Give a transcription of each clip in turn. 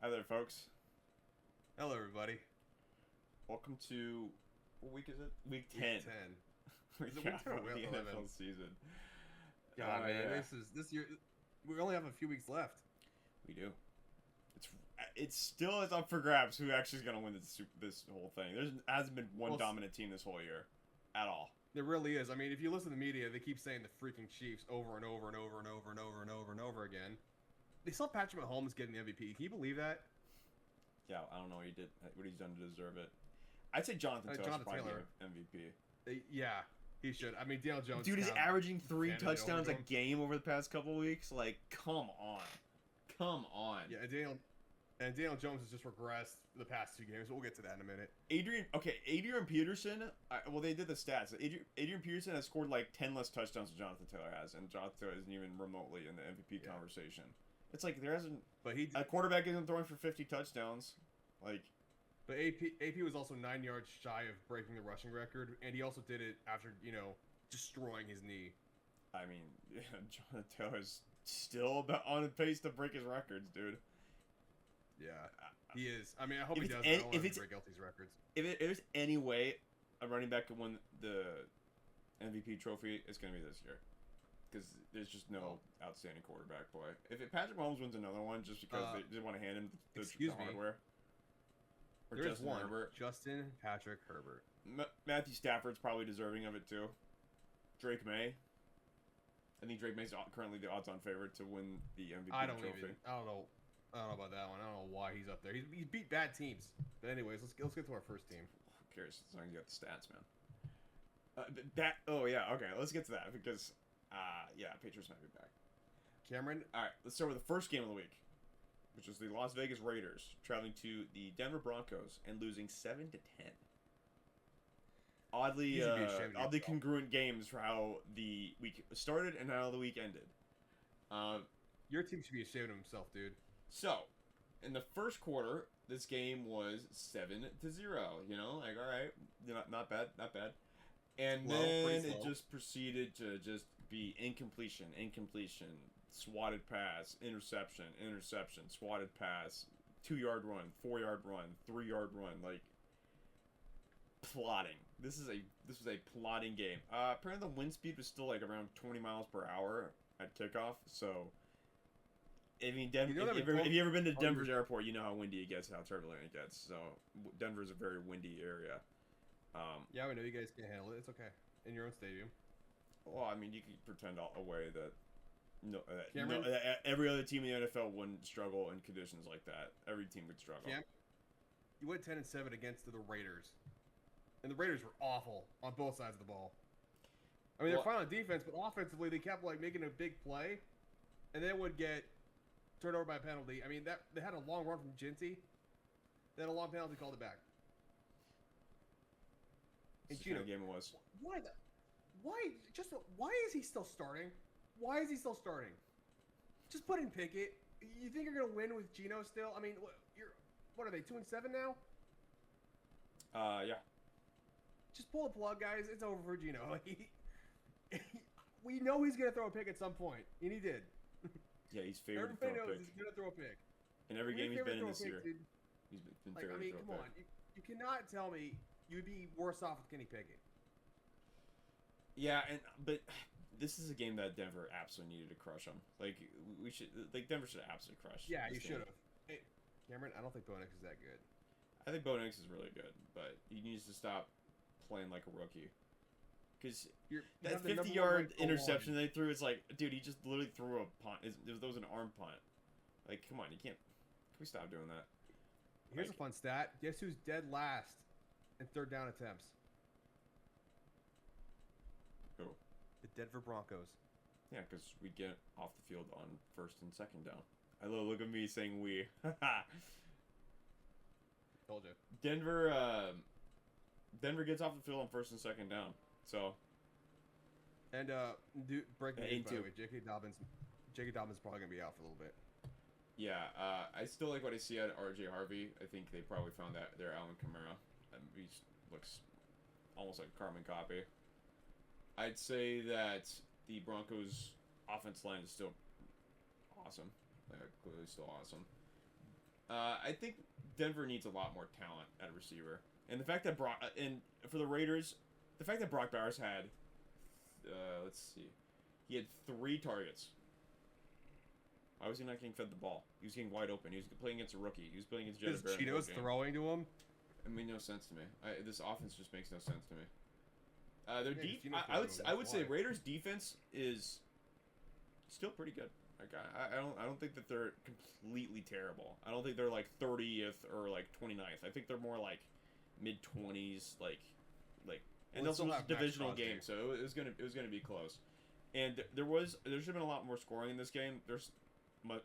Hi there, folks. Hello, everybody. Welcome to what week is it? Week Week 10. 10. Is it Yeah, week 10 or of the week 11? NFL season. God, man, Yeah, this year. We only have a few weeks left. we do. It's it's still is up for grabs who actually is gonna win this whole thing. There hasn't been one Well, dominant team this whole year, at all. there really is. I mean, if you listen to the media, they keep saying the freaking Chiefs over and over and over and over and over and over and over again. They saw Patrick Mahomes getting the MVP. Can you believe that? Yeah, I don't know what he's done to deserve it. I'd say Jonathan Taylor should Jonathan probably Taylor. be MVP. Yeah, he should. I mean, Daniel Jones. Dude, he's kind of averaging 3 handed it over touchdowns to a him. game over the past couple weeks. Like, come on, come on. Yeah, and Daniel Jones has just regressed the past 2 games. But we'll get to that in a minute. Adrian Peterson. Well, they did the stats. Adrian Peterson has scored like 10 less touchdowns than Jonathan Taylor has, and Jonathan Taylor isn't even remotely in the MVP Yeah. conversation. It's like there hasn't But he. a quarterback isn't throwing for 50 touchdowns. Like, But AP was also 9 yards shy of breaking the rushing record, and he also did it after destroying his knee. I mean, yeah, Jonathan Taylor's still about on pace to break his records, dude. Yeah, he is. I mean, I hope If he it's does. any- I don't if want him it's- to break Elty's records. If there's any way a running back could win the MVP trophy, it's gonna be this year. Because there's just no outstanding quarterback play. If Patrick Mahomes wins another one just because they want to hand him the excuse me. hardware, or There is Justin one. Herbert, Justin Patrick Herbert. Matthew Stafford's probably deserving of it too. Drake May. I think Drake May's currently the odds-on favorite to win the MVP I don't trophy. I don't know. I don't know about that one. I don't know why he's up there. He's beat bad teams. But anyways, let's get to our first team. Who cares? As long as you got the stats, man. Oh yeah. Okay, let's get to that because yeah, Patriots might be back. Cameron, All right, let's start with the first game of the week, which is the Las Vegas Raiders traveling to the Denver Broncos and losing 7-10. Oddly, You should be ashamed of oddly yourself. congruent games for how the week started and how the week ended. your team should be ashamed of himself, dude. So, in the first quarter, this game was 7-0. You know, like all right, not bad, not bad. And Slow, then pretty it slow. just proceeded to just be incompletion, swatted pass, interception, swatted pass, 2-yard run, 4-yard run, 3-yard run, like plotting. This was a plotting game. Apparently the wind speed was still like around 20 miles per hour at kickoff. So, I mean, Denver. You know that If you ever been to Oh, Denver's airport, you know how windy it gets, how turbulent it gets. So, Denver's a very windy area. Yeah, we know you guys can't handle it. It's okay. In your own stadium. Well, I mean, you could pretend away that Cameron? that every other team in the NFL wouldn't struggle in conditions like that. Every team would struggle. Cam, you went 10-7 against the Raiders, and the Raiders were awful on both sides of the ball. I mean, they're Well- fine on defense, but offensively, they kept like making a big play, and then would get turned over by a penalty. I mean, they had a long run from Jinty, then a long penalty called it back. It's And the kind of Gino, game it was. why is he still starting? Why is he still starting? Just put in Pickett. You think you're gonna win with Gino still? I mean, what are they 2-7 now? Yeah. Just pull the plug, guys. It's over for Gino. We know he's gonna throw a pick at some point, and he did. Yeah, he's favored to Everybody throw a knows pick. he's gonna throw a pick. In every When game you're he's been in favored to this throw a year, pick, dude, he's been like, I favored mean, to come throw a on. pick. You cannot tell me you'd be worse off with Kenny Pickett. Yeah, but this is a game that Denver absolutely needed to crush them. Like Denver should have absolutely crushed. Yeah, this you game. should have. Hey, Cameron, I don't think Bo Nix is that good. I think Bo Nix is really good, but he needs to stop playing like a rookie. Because You that have the number 50-yard 1 ranked interception O-line. they threw, it's like, dude, he just literally threw a punt. That was an arm punt. Like, come on, you can't. Can we stop doing that? Here's a Like, fun stat. Guess who's dead last in third down attempts? Who? The Denver Broncos. Yeah, because we get off the field on first and second down. I look at me saying we. Told you. Denver gets off the field on first and second down. So And breaking Yeah, news, by the 8-2. way, J.K. Dobbins probably gonna be out for a little bit. yeah, I still like what I see out of R.J. Harvey. I think they probably found that their Alvin Kamara. He looks almost like a carbon copy. I'd say that the Broncos' offense line is still awesome. Clearly still awesome. I think Denver needs a lot more talent at receiver, and the fact that for the Raiders, the fact that Brock Bowers had, let's see, he had 3 targets. Why was he not getting fed the ball? He was getting wide open. He was playing against a rookie. He was playing against Jetta Is Barron. Cheetos throwing to him? It made no sense to me. This offense just makes no sense to me. Their Yeah, I would say Raiders defense is still pretty good. Like I don't think that they're completely terrible. I don't think they're like 30th or like 29th. I think they're more like mid 20s, and Well, this was a Max divisional Crosby. game, so it was gonna be close. And there should have been a lot more scoring in this game. There's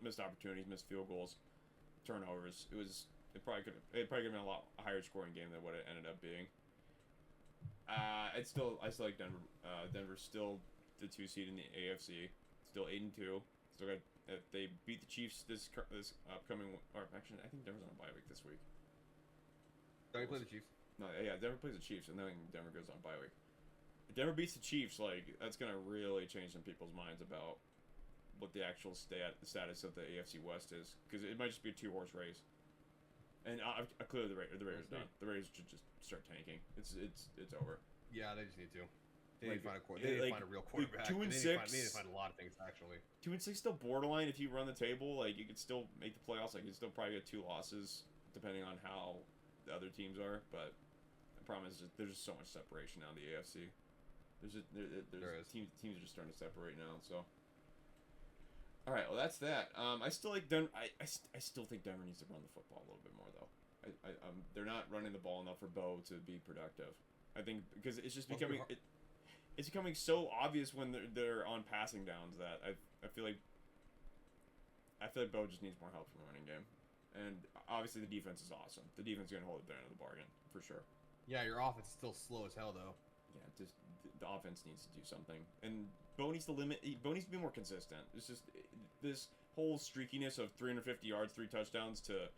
missed opportunities, missed field goals, turnovers. It probably could have been a lot higher scoring game than what it ended up being. I still like Denver. Denver's still the 2 seed in the AFC. Still 8-2. Still got if they beat the Chiefs this upcoming, or actually I think Denver's on a bye week this week. Don't you play the Chiefs? No, yeah, Denver plays the Chiefs, and then Denver goes on bye week. If Denver beats the Chiefs, like that's gonna really change some people's minds about what the actual status of the AFC West is, because it might just be a 2-horse race. And clearly the Raiders done. The Raiders should just start tanking. It's over. Yeah, they just need to. They Like, need to find a quarterback. They need to find a real quarterback. 2 and They 6. need to find a lot of things actually. 2 and 6 still borderline. If you run the table, like you could still make the playoffs. Like you still probably get 2 losses depending on how the other teams are. But the problem is there's just so much separation now in the AFC. There is. Teams are just starting to separate now. So. All right, well that's that. I still like Denver. I still think Denver needs to run the football a little bit more though. They're not running the ball enough for Bo to be productive. I think because it's just becoming it's becoming so obvious when they're on passing downs that I feel like Bo just needs more help from the running game. And obviously the defense is awesome. The defense is gonna hold it there in the bargain for sure. Yeah, your offense is still slow as hell though. Yeah, just the offense needs to do something, and Bo needs to Bo needs to be more consistent. It's just this whole streakiness of 350 yards, 3 touchdowns to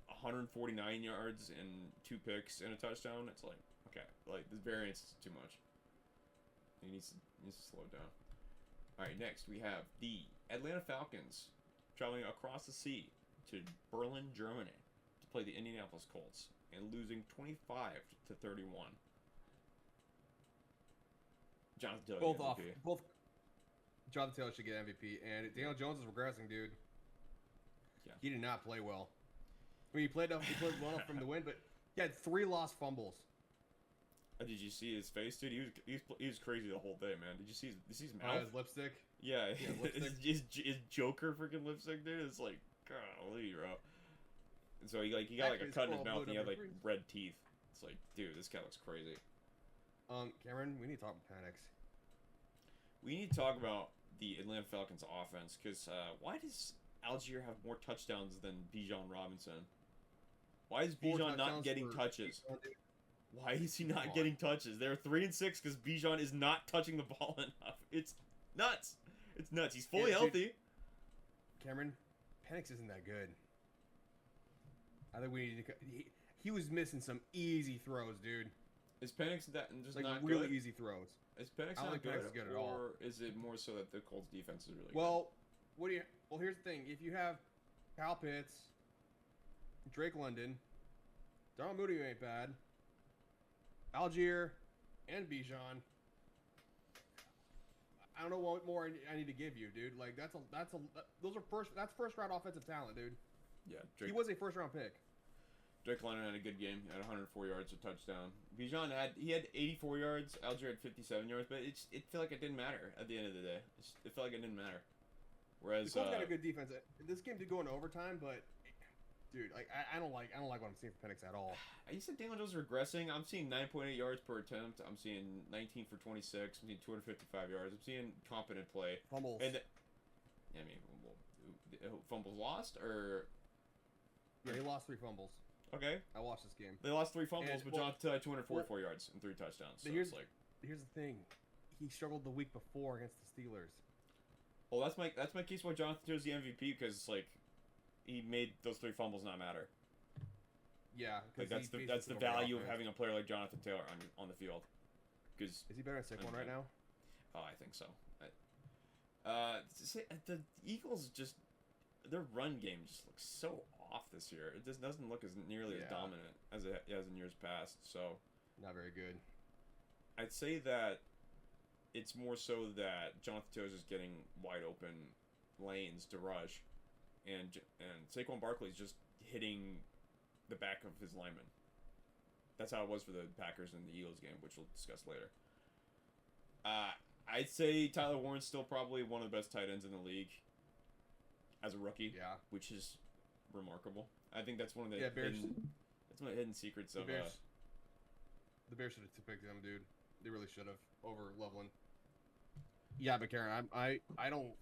149 yards and 2 picks and a touchdown. It's like, okay, like this variance is too much. He needs to slow it down. All right, next we have the Atlanta Falcons traveling across the sea to Berlin, Germany, to play the Indianapolis Colts and losing 25-31. Jonathan Taylor Both Jonathan Taylor should get MVP, and Daniel Jones is regressing, dude. Yeah. He did not play well. I mean, he played well enough from the win, but he had 3 lost fumbles. Did you see his face, dude? He was crazy the whole day, man. Did you see his mouth? His lipstick. Yeah, lipstick. his Joker freaking lipstick, dude. It's like, golly, bro. And so he got like a cut in his mouth, and he had like red teeth. It's like, dude, this guy looks crazy. Cameron, we need to talk about Penix. We need to talk about the Atlanta Falcons offense, because why does Algier have more touchdowns than Bijan Robinson? Why is Bijan not getting touches? Why is he not getting touches? They're 3-6 because Bijan is not touching the ball enough. It's nuts. It's nuts. He's fully healthy. Cameron, Penix isn't that good. I think we need to. He was missing some easy throws, dude. Is Penix just like not really good? easy throws? Is Penix I don't not think good, Penix is good at all. or is it more so that the Colts defense is really Well, here's the thing. If you have Kyle Pitts, Drake London, Darnell Mooney ain't bad, Algier, and Bijan. I don't know what more I need to give you, dude. Like that's first round offensive talent, dude. good? Yeah, He was a first round pick. Drake London had a good game. He had 104 yards, a touchdown. Bijan had 84 yards. Algier had 57 yards, but it felt like it didn't matter at the end of the day. It felt like it didn't matter. Whereas The Colts got a good defense. This game did go into overtime, but dude, like I don't like what I'm seeing from Penix at all. You said Daniel Jones is regressing. I'm seeing 9.8 yards per attempt. I'm seeing 19 for 26. I'm seeing 255 yards. I'm seeing competent play. Fumbles. And I mean, fumbles lost or Yeah, he lost 3 fumbles. okay. I watched this game. They lost 3 fumbles, And, but John had 244 yards and 3 touchdowns. So here's it's like, here's the thing, he struggled the week before against the Steelers. well, that's my case why Jonathan Taylor's the MVP, because it's like he made those 3 fumbles not matter. Yeah, Like that's the value of having a player like Jonathan Taylor on the field. Because Is he better than Saquon right now? oh, I think so. The Eagles just their run game just looks so off this year. It just doesn't look as nearly as dominant as it has in years past. So not very good. I'd say that it's more so that Jonathan Taylor's just getting wide open lanes to rush, and Saquon Barkley's just hitting the back of his lineman. That's how it was for the Packers in the Eagles game, which we'll discuss later. I'd say Tyler Warren's still probably one of the best tight ends in the league as a rookie. Yeah, which is remarkable. I think that's one of the Bears. That's one of the hidden secrets of the Bears should have picked him, dude. They really should have over Loveland. Yeah, but Karen, I don't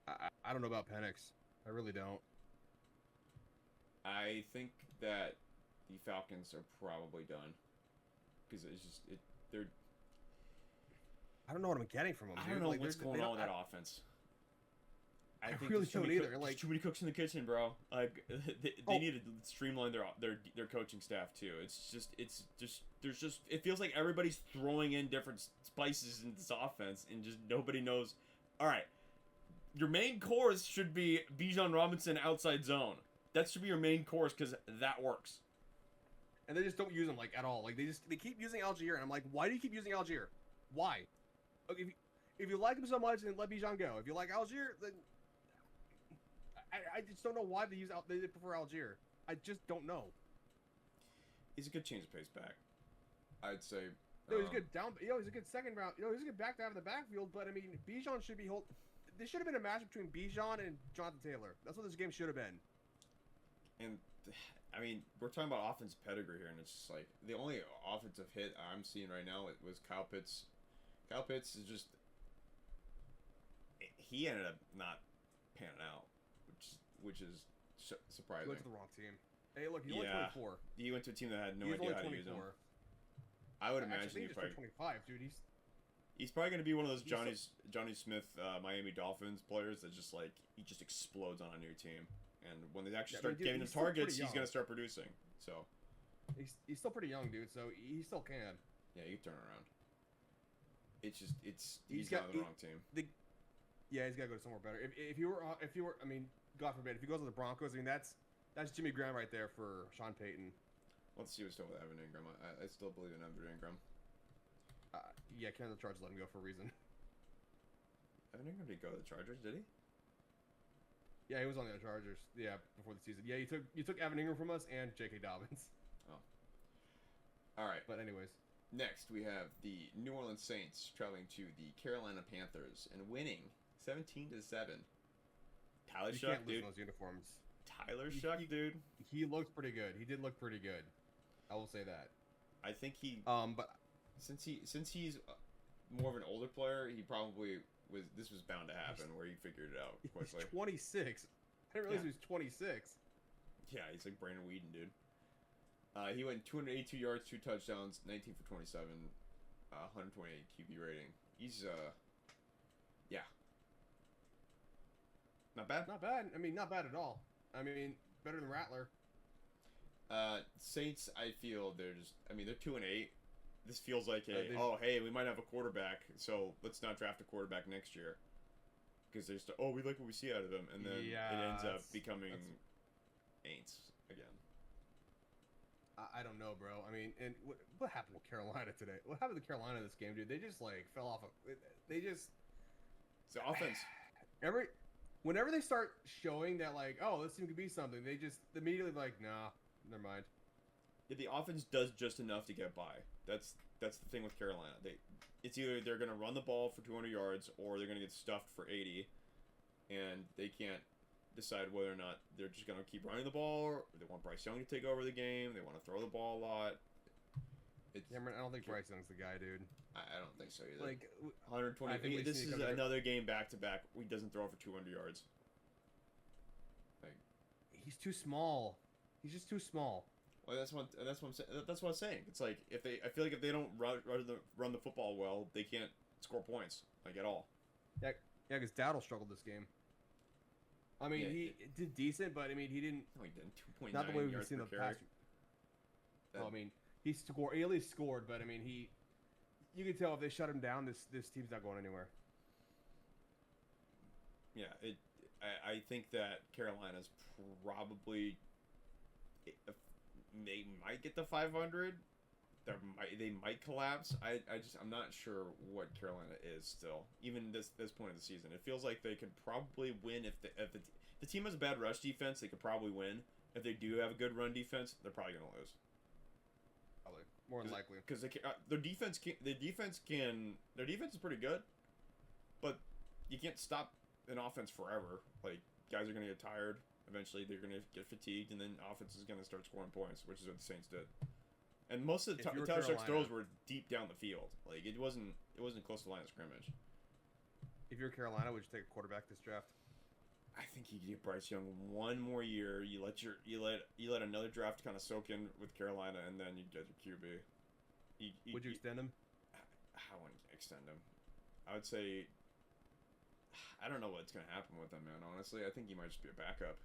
know about Penix. I really don't. I think that the Falcons are probably done because it's just they're. I don't know what I'm getting from them. I don't know what's going on with that offense. I think really don't either. There's too many cooks in the kitchen, bro. Like they need to streamline their coaching staff too. It feels like everybody's throwing in different spices into this offense, and just nobody knows. All right, your main course should be Bijan Robinson outside zone. That should be your main course because that works. And they just don't use him like at all. Like they keep using Algier, and I'm like, why do you keep using Algier? Why? Okay, if you like him so much, then let Bijan go. If you like Algier, then I just don't know why they prefer Algier. I just don't know. He's a good change of pace back. I'd say. He's good down. He's a good second round. He's a good back to have in the backfield. But I mean, Bijan should be This should have been a match between Bijan and Jonathan Taylor. That's what this game should have been. And I mean, we're talking about offensive pedigree here, and it's just like the only offensive hit I'm seeing right now was Kyle Pitts. Kyle Pitts is just he ended up not panning out, which is surprising. He went to the wrong team. Hey, look, he's only 24. He went to a team that had no idea how to use him. I would imagine he's probably 25, dude. He's probably going to be one of those Johnny Smith Miami Dolphins players that just like he just explodes on a new team, and when they actually start giving him targets, he's going to start producing. So he's still pretty young, dude. So he still can. Yeah, he can turn around. He's on the wrong team. Yeah, he's got to go to somewhere better. If you were, I mean, God forbid, if he goes to the Broncos, I mean, that's Jimmy Graham right there for Sean Payton. Let's see what's still with Evan Ingram. I still believe in Evan Ingram. Yeah, Karen the Chargers let him go for a reason. Evan Ingram did go to the Chargers, did he? Yeah, he was on the Chargers. Yeah, before the season. Yeah, you took Evan Ingram from us and J.K. Dobbins. Oh. All right. But anyways. Next, we have the New Orleans Saints traveling to the Carolina Panthers and winning 17-7. Tyler Shough, dude. Those uniforms. Tyler Shough, dude. He looked pretty good. He did look pretty good. I will say that. I think he. But since he's more of an older player, he probably was. This was bound to happen, where he figured it out quickly. He's 26. I didn't realize he was 26. Yeah, he's like Brandon Weeden, dude. He went 282 yards, 2 touchdowns, 19 for 27, 128 QB rating. He's yeah. Not bad. Not bad. I mean, not bad at all. I mean, better than Rattler. Saints, I feel they're 2-8. This feels like hey, we might have a quarterback, so let's not draft a quarterback next year. Because there's we like what we see out of him, and then it ends up becoming Aints again. I don't know, bro. I mean, and what happened with Carolina today? What happened to Carolina this game, dude? They just like fell off. They just. It's the offense. Whenever they start showing that, like, oh, this team could be something, they just immediately like, nah, never mind. Yeah, the offense does just enough to get by. That's the thing with Carolina. It's either they're gonna run the ball for 200 yards or they're gonna get stuffed for 80, and they can't decide whether or not they're just going to keep running the ball, or they want Bryce Young to take over the game. They want to throw the ball a lot. I don't think Bryce Young's the guy, dude. I don't think so either. Like 120. This is another game back to back. He doesn't throw for 200 yards. Like he's too small. He's just too small. Well, that's what I'm saying. It's like I feel like if they don't run the football well, they can't score points like at all. Yeah, because Dowdle struggled this game. I mean, he did decent, but I mean, he didn't. No, he didn't. 2.9 not the way we've yards seen per the carry. past. Well, I mean, he at least scored, but I mean, you can tell if they shut him down, this team's not going anywhere. Yeah, I think that Carolina's probably they might get the 500. They might collapse. I'm not sure what Carolina is still. Even this point of the season, it feels like they could probably win if the team has a bad rush defense. They could probably win. If they do have a good run defense, they're probably gonna lose. Probably more than likely because their defense is pretty good, but you can't stop an offense forever. Like guys are gonna get tired. Eventually, they're gonna get fatigued, and then offense is gonna start scoring points, which is what the Saints did. And most of the Taylor Swift's throws were deep down the field. Like it wasn't close to the line of scrimmage. If you're Carolina, would you take a quarterback this draft? I think you give Bryce Young one more year. You let another draft kind of soak in with Carolina, and then you get your QB. Would you extend him? I wouldn't extend him. I would say I don't know what's gonna happen with him, man. Honestly, I think he might just be a backup.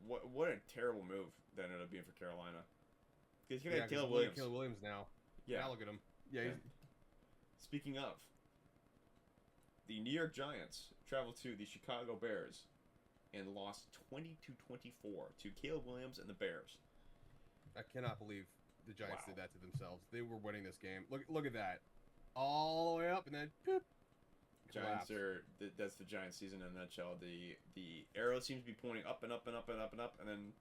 What a terrible move that ended up being for Carolina. Because you got Caleb Williams. Caleb Williams now. Yeah. Now look at him. Yeah. Speaking of, the New York Giants traveled to the Chicago Bears and lost 20-24 to Caleb Williams and the Bears. I cannot believe the Giants did that to themselves. They were winning this game. Look at that. All the way up and then poop. Giants are that's the Giants season in a nutshell. The arrow seems to be pointing up and up and up and up and up, and then.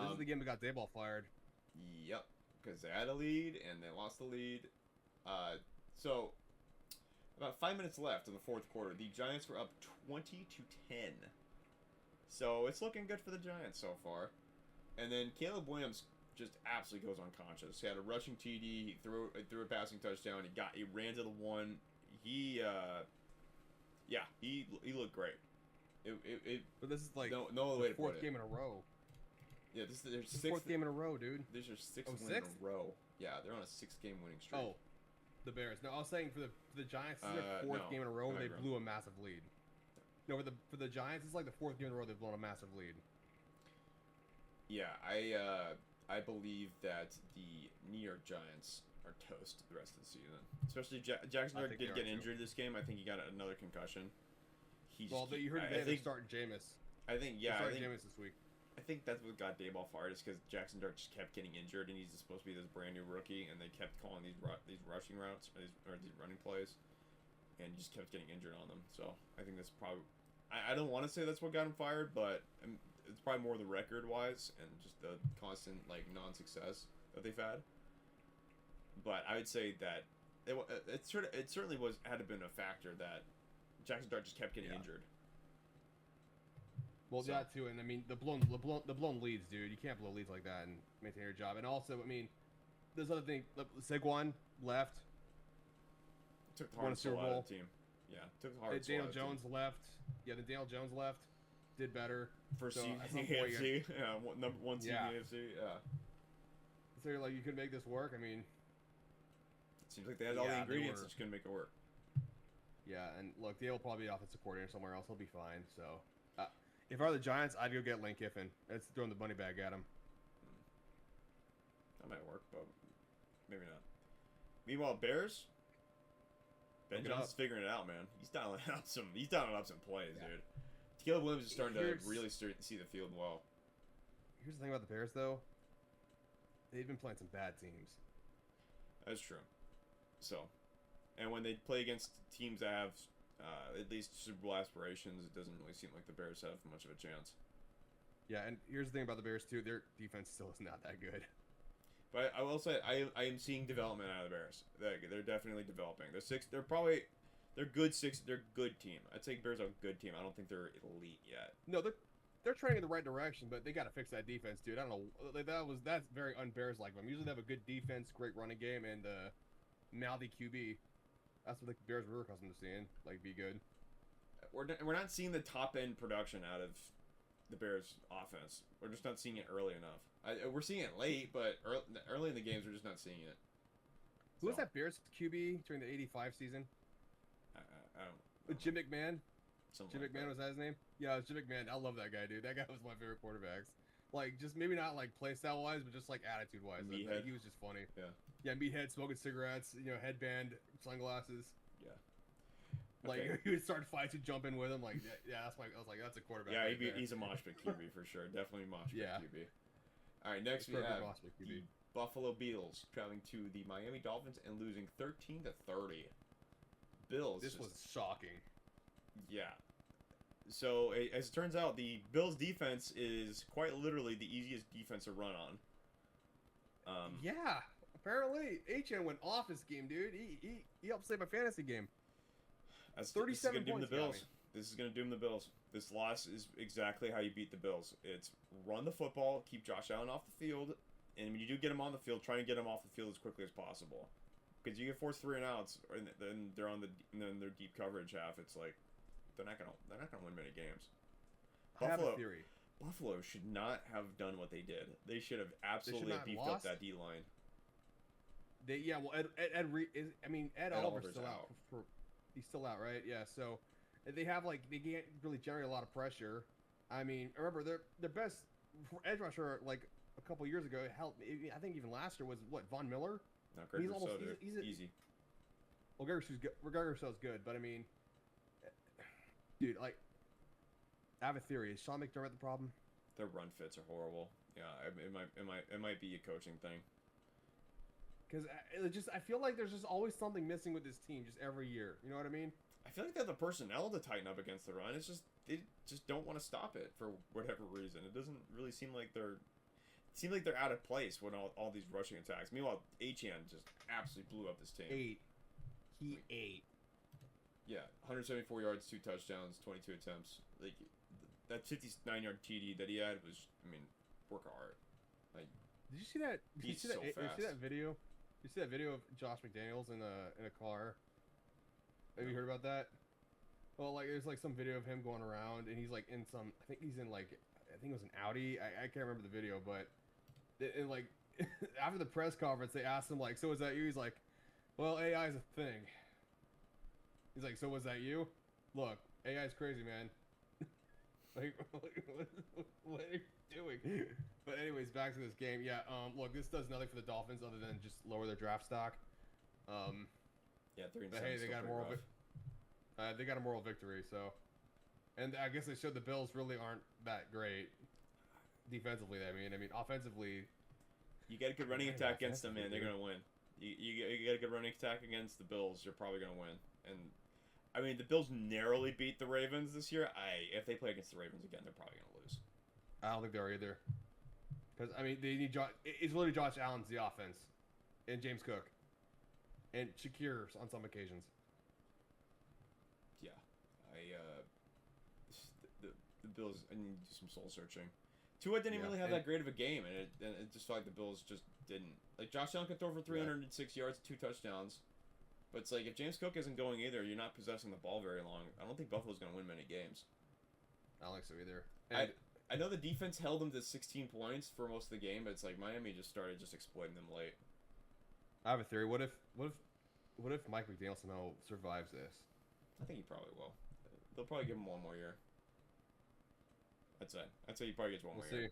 This is the game that got Daboll fired. Yep, because they had a lead and they lost the lead. So about 5 minutes left in the fourth quarter. The Giants were up 20-10. So it's looking good for the Giants so far. And then Caleb Williams just absolutely goes unconscious. He had a rushing TD. He threw a passing touchdown. He ran to the one. He looked great. But this is like no other way to put it. Fourth game in a row. Yeah, this is their fourth game in a row, dude. This is their sixth win in a row. Yeah, they're on a 6-game winning streak. Oh, the Bears. No, I was saying for the Giants, this is their fourth game in a row where they blew a massive lead. No, for the Giants, it's like the fourth game in a row they've blown a massive lead. Yeah, I believe that the New York Giants are toast the rest of the season. Especially Jackson Dart did get injured this game. I think he got another concussion. You heard they're starting Jameis. I think Jameis this week. I think that's what got Daboll fired is because Jackson Dart just kept getting injured, and he's supposed to be this brand new rookie, and they kept calling these rushing routes or these running plays, and he just kept getting injured on them. So I think that's probably I don't want to say that's what got him fired, but it's probably more the record wise and just the constant non-success that they've had. But I would say that it certainly had to been a factor that Jackson Dart just kept getting injured. Well, that too, and I mean the blown leads, dude. You can't blow leads like that and maintain your job. And also, I mean, there's other thing. Saquon left. Took the heart and soul out of the team. Yeah, took the heart and soul out of the team. Daniel Jones left. Yeah, then Daniel Jones left. Did better. First seed in the AFC. Yeah, number one seed in the AFC. Yeah. So you're like, you could make this work. I mean, it seems like they had all the ingredients that you can make it work. Yeah, and look, Dale will probably be offensive coordinator somewhere else. He'll be fine. So. If I were the Giants, I'd go get Lane Kiffin. That's throwing the money bag at him. That might work, but maybe not. Meanwhile, Bears. Ben Johnson's figuring it out, man. He's dialing up some plays, dude. Caleb Williams is starting to really see the field well. Here's the thing about the Bears, though. They've been playing some bad teams. That's true. So, and when they play against teams that have at least Super Bowl aspirations, it doesn't really seem like the Bears have much of a chance. Yeah, and here's the thing about the Bears too: their defense still is not that good. But I will say I am seeing development out of the Bears. They're definitely developing. They're good team. I'd say Bears are a good team. I don't think they're elite yet. No, they're trending in the right direction, but they got to fix that defense, dude. I don't know. That's very un-Bears like them. Usually they have a good defense, great running game, and mouthy QB. That's what the Bears were accustomed to seeing. Like, be good. We're not seeing the top end production out of the Bears offense. We're just not seeing it early enough. We're seeing it late, but early in the games, we're just not seeing it. Who was that Bears QB during the '85 season? I don't. Jim McMahon. Something Jim McMahon was that his name? Yeah, it was Jim McMahon. I love that guy, dude. That guy was my favorite quarterbacks. Like, just maybe not like play style wise, but just like attitude wise. Like, he was just funny. Yeah. Yeah, meathead, smoking cigarettes, headband, sunglasses. Yeah. Like Okay. he would start fights, he'd jump in with him. Like yeah, that's my. I was like, that's a quarterback. Yeah, right there. he's a mosh pit QB for sure. Definitely mosh pit Yeah. QB. All right, next we Perfect have roster QB. the Buffalo Bills traveling to the Miami Dolphins and losing 13-30. Bills. This was shocking. Yeah. So as it turns out, the Bills defense is quite literally the easiest defense to run on. Yeah. Apparently, HN went off this game, dude. He helped save my fantasy game. This is 37 gonna doom the points got Bills. me. This is gonna doom the Bills. This loss is exactly how you beat the Bills. It's run the football, keep Josh Allen off the field, and when you do get him on the field, try and get him off the field as quickly as possible. Because you get forced 3 and outs, and then they're on their deep coverage half. It's like they're not gonna win many games. I have a theory. Buffalo should not have done what they did. They should have absolutely not beefed lost. up that D line. Well, Ed Ed Oliver's Oliver's still out. out. He's still out, right? Yeah. So they have they can't really generate a lot of pressure. I mean, remember their best edge rusher like a couple years ago. Hell, I think even last year was what, Von Miller. No, Greg He's Rousseau, almost- dude. he's a- Easy. Well, Gregor Rousseau's good, but I mean, dude, like, I have a theory. Is Sean McDermott the problem? Their run fits are horrible. Yeah, it might be a coaching thing. Because I feel like there's just always something missing with this team, just every year. You know what I mean? I feel like they have the personnel to tighten up against the run. It's just they just don't want to stop it for whatever reason. It doesn't really seem like they're out of place when all these rushing attacks. Meanwhile, Etienne just absolutely blew up this team. He ate. Yeah, 174 yards, 2 touchdowns, 22 attempts. Like that 59-yard TD that he had was, I mean, work of art. Like Did you see that? Did you He's see that? so Did you see fast. that video? Did you see that video of Josh McDaniels in a car? Have you heard about that? Well, like there's like some video of him going around, and he's like in some. I think he's in like. I think it was an Audi. I can't remember the video, but and like after the press conference, they asked him like, "So is that you?" He's like, "Well, AI is a thing." He's like, "So was that you?" Look, AI is crazy, man. Like, what are you doing? But anyways, back to this game. Yeah. Look, this does nothing for the Dolphins other than just lower their draft stock. yeah, 3 and But 7. hey, Still they got a pretty moral. rough. They got a moral victory. So, and I guess they showed the Bills really aren't that great defensively. I mean, offensively. You get a good running Yeah, attack against them, man. offensively, They're gonna win. You get a good running attack against the Bills, you're probably gonna win. And I mean, the Bills narrowly beat the Ravens this year. If they play against the Ravens again, they're probably gonna lose. I don't think they are either. Because I mean, they need it's literally Josh Allen's the offense, and James Cook, and Shakir on some occasions. Yeah, the Bills. I need to do some soul searching. Tua didn't Yeah, really have and- that great of a game, and it just felt like the Bills just didn't. Like Josh Allen could throw for 306 yards, 2 touchdowns, but it's like if James Cook isn't going either, you're not possessing the ball very long. I don't think Buffalo's gonna win many games. I don't think so either. And I know the defense held them to 16 points for most of the game, but it's like Miami just started exploiting them late. I have a theory. What if Mike McDaniel somehow survives this? I think he probably will. They'll probably give him 1 more year. I'd say he probably gets 1 We'll more see. year.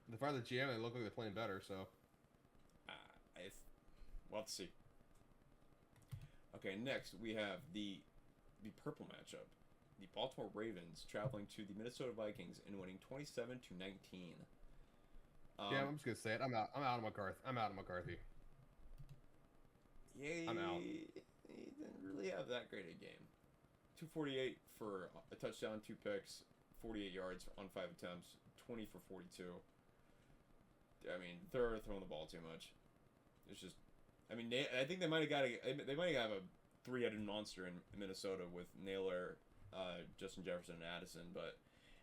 The fire the GM, they look like they're playing better. So We'll have to see. Okay, next we have the purple matchup. The Baltimore Ravens traveling to the Minnesota Vikings and winning 27-19. yeah, I'm just gonna say it. I'm out of McCarthy. Yeah, I'm out. He didn't really have that great a game. 248 for a touchdown, 2 picks, 48 yards on 5 attempts, 20 for 42. I mean, they're throwing the ball too much. It's just, I mean, I think they might have a 3-headed monster in Minnesota with Naylor, Justin Jefferson, and Addison, but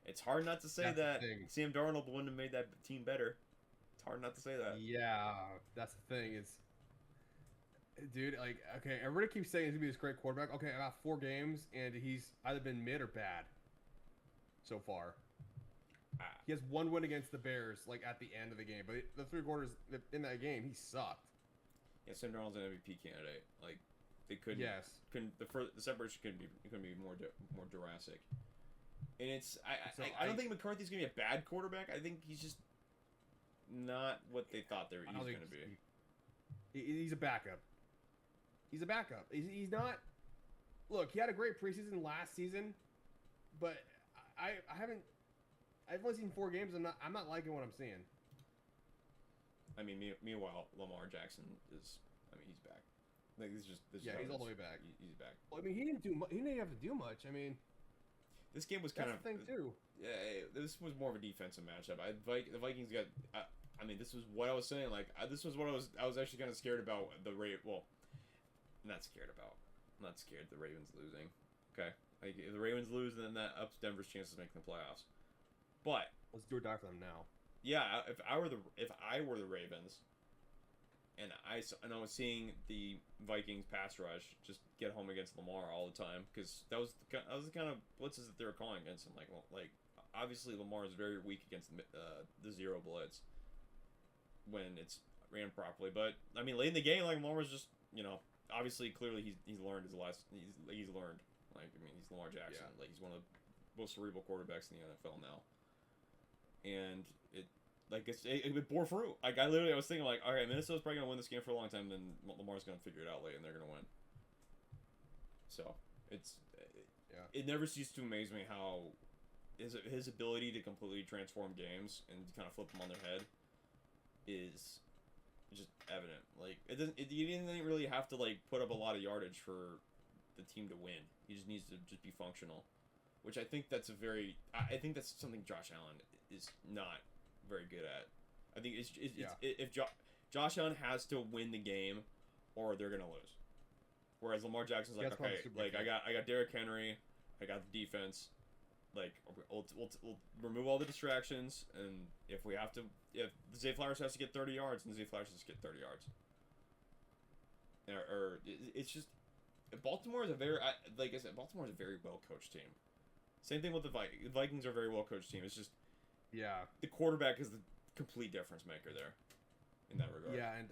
it's hard not to say That's the that thing. Sam Darnold wouldn't have made that team better. It's hard not to say that. Yeah, that's the thing. Dude, like, okay, everybody keeps saying he's gonna be this great quarterback. Okay, about 4 games, and he's either been mid or bad so far. He has 1 win against the Bears, like at the end of the game, but the 3 quarters in that game, he sucked. Yeah, Sam Darnold's an MVP candidate. Like, they couldn't. Yes. The separation couldn't be more Jurassic. And it's I don't I- think McCarthy's gonna be a bad quarterback. I think he's just not what they thought he was I don't gonna think be. he's a backup. He's a backup. He's not. look, he had a great preseason last season, but I've only seen 4 games. I'm not liking what I'm seeing. I mean, meanwhile, Lamar Jackson is. I mean, he's back. Like this is just. Yeah, he's all the way back. He's back. Well, I mean, he didn't do. He didn't have to do much. I mean, this game was kind that's the thing too. Yeah, this was more of a defensive matchup. The Vikings got. I mean, this was what I was saying. Like, this was what I was actually kind of scared about the Well, not scared about. I'm not scared the Ravens losing. Okay, like if the Ravens lose, then that ups Denver's chances of making the playoffs. But let's do or die for them now. Yeah, if I were the Ravens, and I was seeing the Vikings pass rush just get home against Lamar all the time, because that was the kind of blitzes that they were calling against him. Like obviously Lamar is very weak against the zero blitz when it's ran properly. But I mean, late in the game, like Lamar was just obviously clearly he's learned he's learned. Like I mean, he's Lamar Jackson. Yeah. Like he's one of the most cerebral quarterbacks in the NFL now. And it bore fruit. Like I was thinking like, all right, Minnesota's probably gonna win this game for a long time. Then Lamar's gonna figure it out late, and they're gonna win. So it never ceases to amaze me how his ability to completely transform games and kind of flip them on their head is just evident. Like you didn't really have to like put up a lot of yardage for the team to win. He just needs to just be functional, which I think that's something Josh Allen is not very good at. I think if Josh Allen has to win the game, or they're gonna lose. Whereas Lamar Jackson's like, okay, like I got Derrick Henry, I got the defense, like we'll remove all the distractions, and if Zay Flowers has to get 30 yards, then Zay Flowers has to get 30 yards. Or it's just Baltimore is a very Baltimore is a very well coached team. Same thing with the Vikings. The Vikings are a very well coached team. It's just the quarterback is the complete difference maker there in that regard. Yeah, and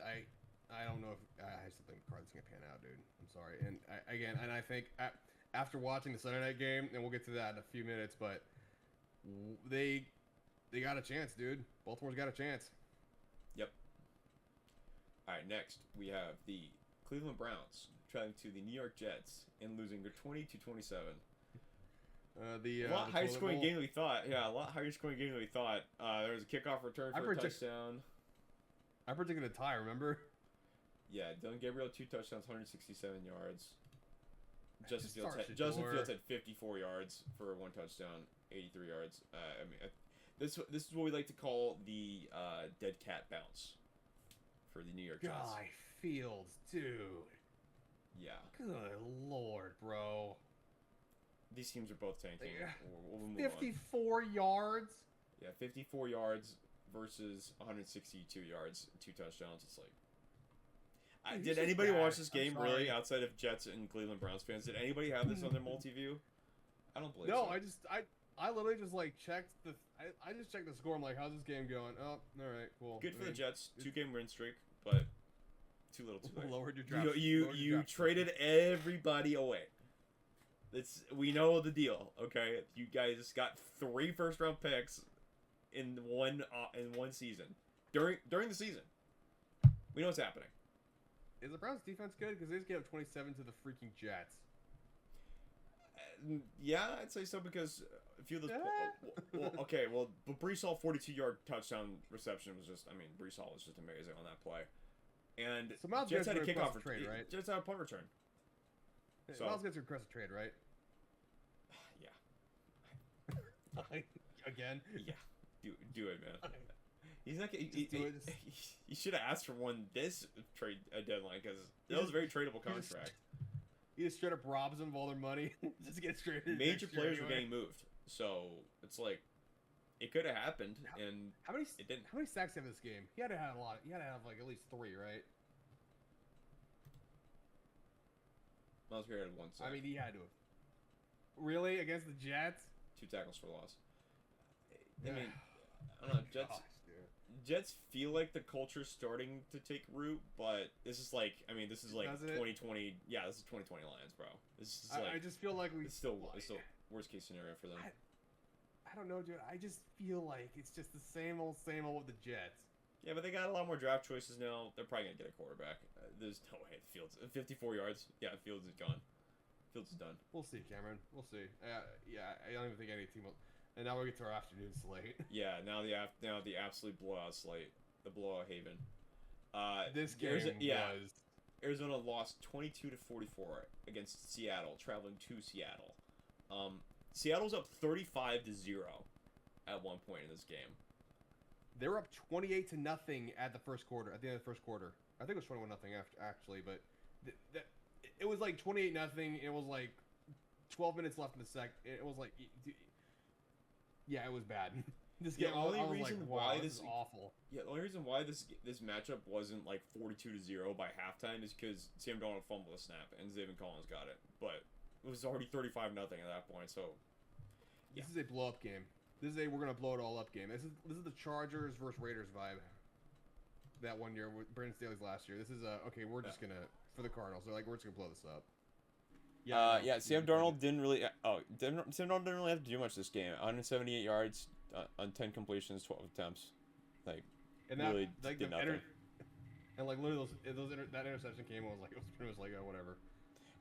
I don't know if I still think McCarthy's gonna pan out, dude. I'm sorry. And I think after watching the Sunday night game, and we'll get to that in a few minutes, but they got a chance, dude. Baltimore's got a chance. Yep. All right, next we have the Cleveland Browns traveling to the New York Jets and losing 20-27. A lot higher scoring game than we thought. Yeah, a lot higher scoring game than we thought. There was a kickoff return for a touchdown. I predicted a tie, remember? Yeah, Dylan Gabriel 2 touchdowns, 167 yards. Justin Fields had 54 yards for 1 touchdown, 83 yards. I mean, this is what we like to call the dead cat bounce for the New York Jets. Guy Fields, dude. Yeah. Good lord, bro. These teams are both tanking. We'll move 54 yards? Yeah, 54 yards versus 162 yards, 2 touchdowns. It's like... did anybody watch this game, really, outside of Jets and Cleveland Browns fans? Did anybody have this on their multi-view? I don't believe so. No, I literally just, like, checked the... I just checked the score. I'm like, how's this game going? Oh, all right, cool. Good for the Jets. 2-game win streak, but too little too late. Lowered your draft. You traded everybody away. We know the deal, okay? You guys got 3 first-round picks in one season during the season. We know what's happening. Is the Browns defense good? Because they just gave up 27 to the freaking Jets. Yeah, I'd say so because a few of those. But Brees Hall 42-yard touchdown reception was just. I mean, Brees Hall was just amazing on that play. And so Miles Jets had a kickoff trade, right? Jets had a punt return. So Miles gets a request trade, right? Yeah. Again. Yeah. Do it, man. He's not. He should have asked for one this trade deadline because that was a very tradable contract. He just straight up robs them of all their money. Just get straight. Major players were getting moved, so it's like it could have happened, and it didn't. How many sacks have this game? He had to have a lot. He had to have like at least 3, right? Miles Garrett had 1 sack. I mean, he had to have. Really, against the Jets? 2 tackles for loss. I mean, I don't know. Jets feel like the culture's starting to take root, but this is like 2020. Yeah, this is 2020 Lions, bro. This is like. I just feel like it's still worst case scenario for them. I don't know, dude. I just feel like it's just the same old with the Jets. Yeah, but they got a lot more draft choices now. They're probably gonna get a quarterback. There's no way. Fields 54 yards. Yeah, Fields is gone. Fields is done. We'll see, Cameron. We'll see. Yeah, I don't even think any team will. And now we get to our afternoon slate. Yeah, now the absolute blowout slate, the blowout haven. This game was. Arizona lost 22-44 against Seattle, traveling to Seattle. Seattle's up 35-0 at one point in this game. They were up 28-0 at the first quarter. At the end of the first quarter, I think it was 21-0 actually, but it was like 28-0. It was like 12 minutes left in the second. It was like, yeah, it was bad. This game, the only reason like, why this is awful. Yeah, the only reason why this matchup wasn't like 42-0 by halftime is because Sam Darnold fumbled a snap and Zaven Collins got it, but it was already 35-0 at that point. So this is a blow up game. This is a we're gonna blow it all up game. This is the Chargers versus Raiders vibe. That one year with Brandon Staley's last year. This is okay. We're just gonna for the Cardinals. They're like we're just gonna blow this up. Sam Darnold didn't really. Sam Darnold didn't really have to do much this game. 178 yards on 10 completions, 12 attempts. Like, and that, really like did nothing. And like literally that interception came. It was like whatever.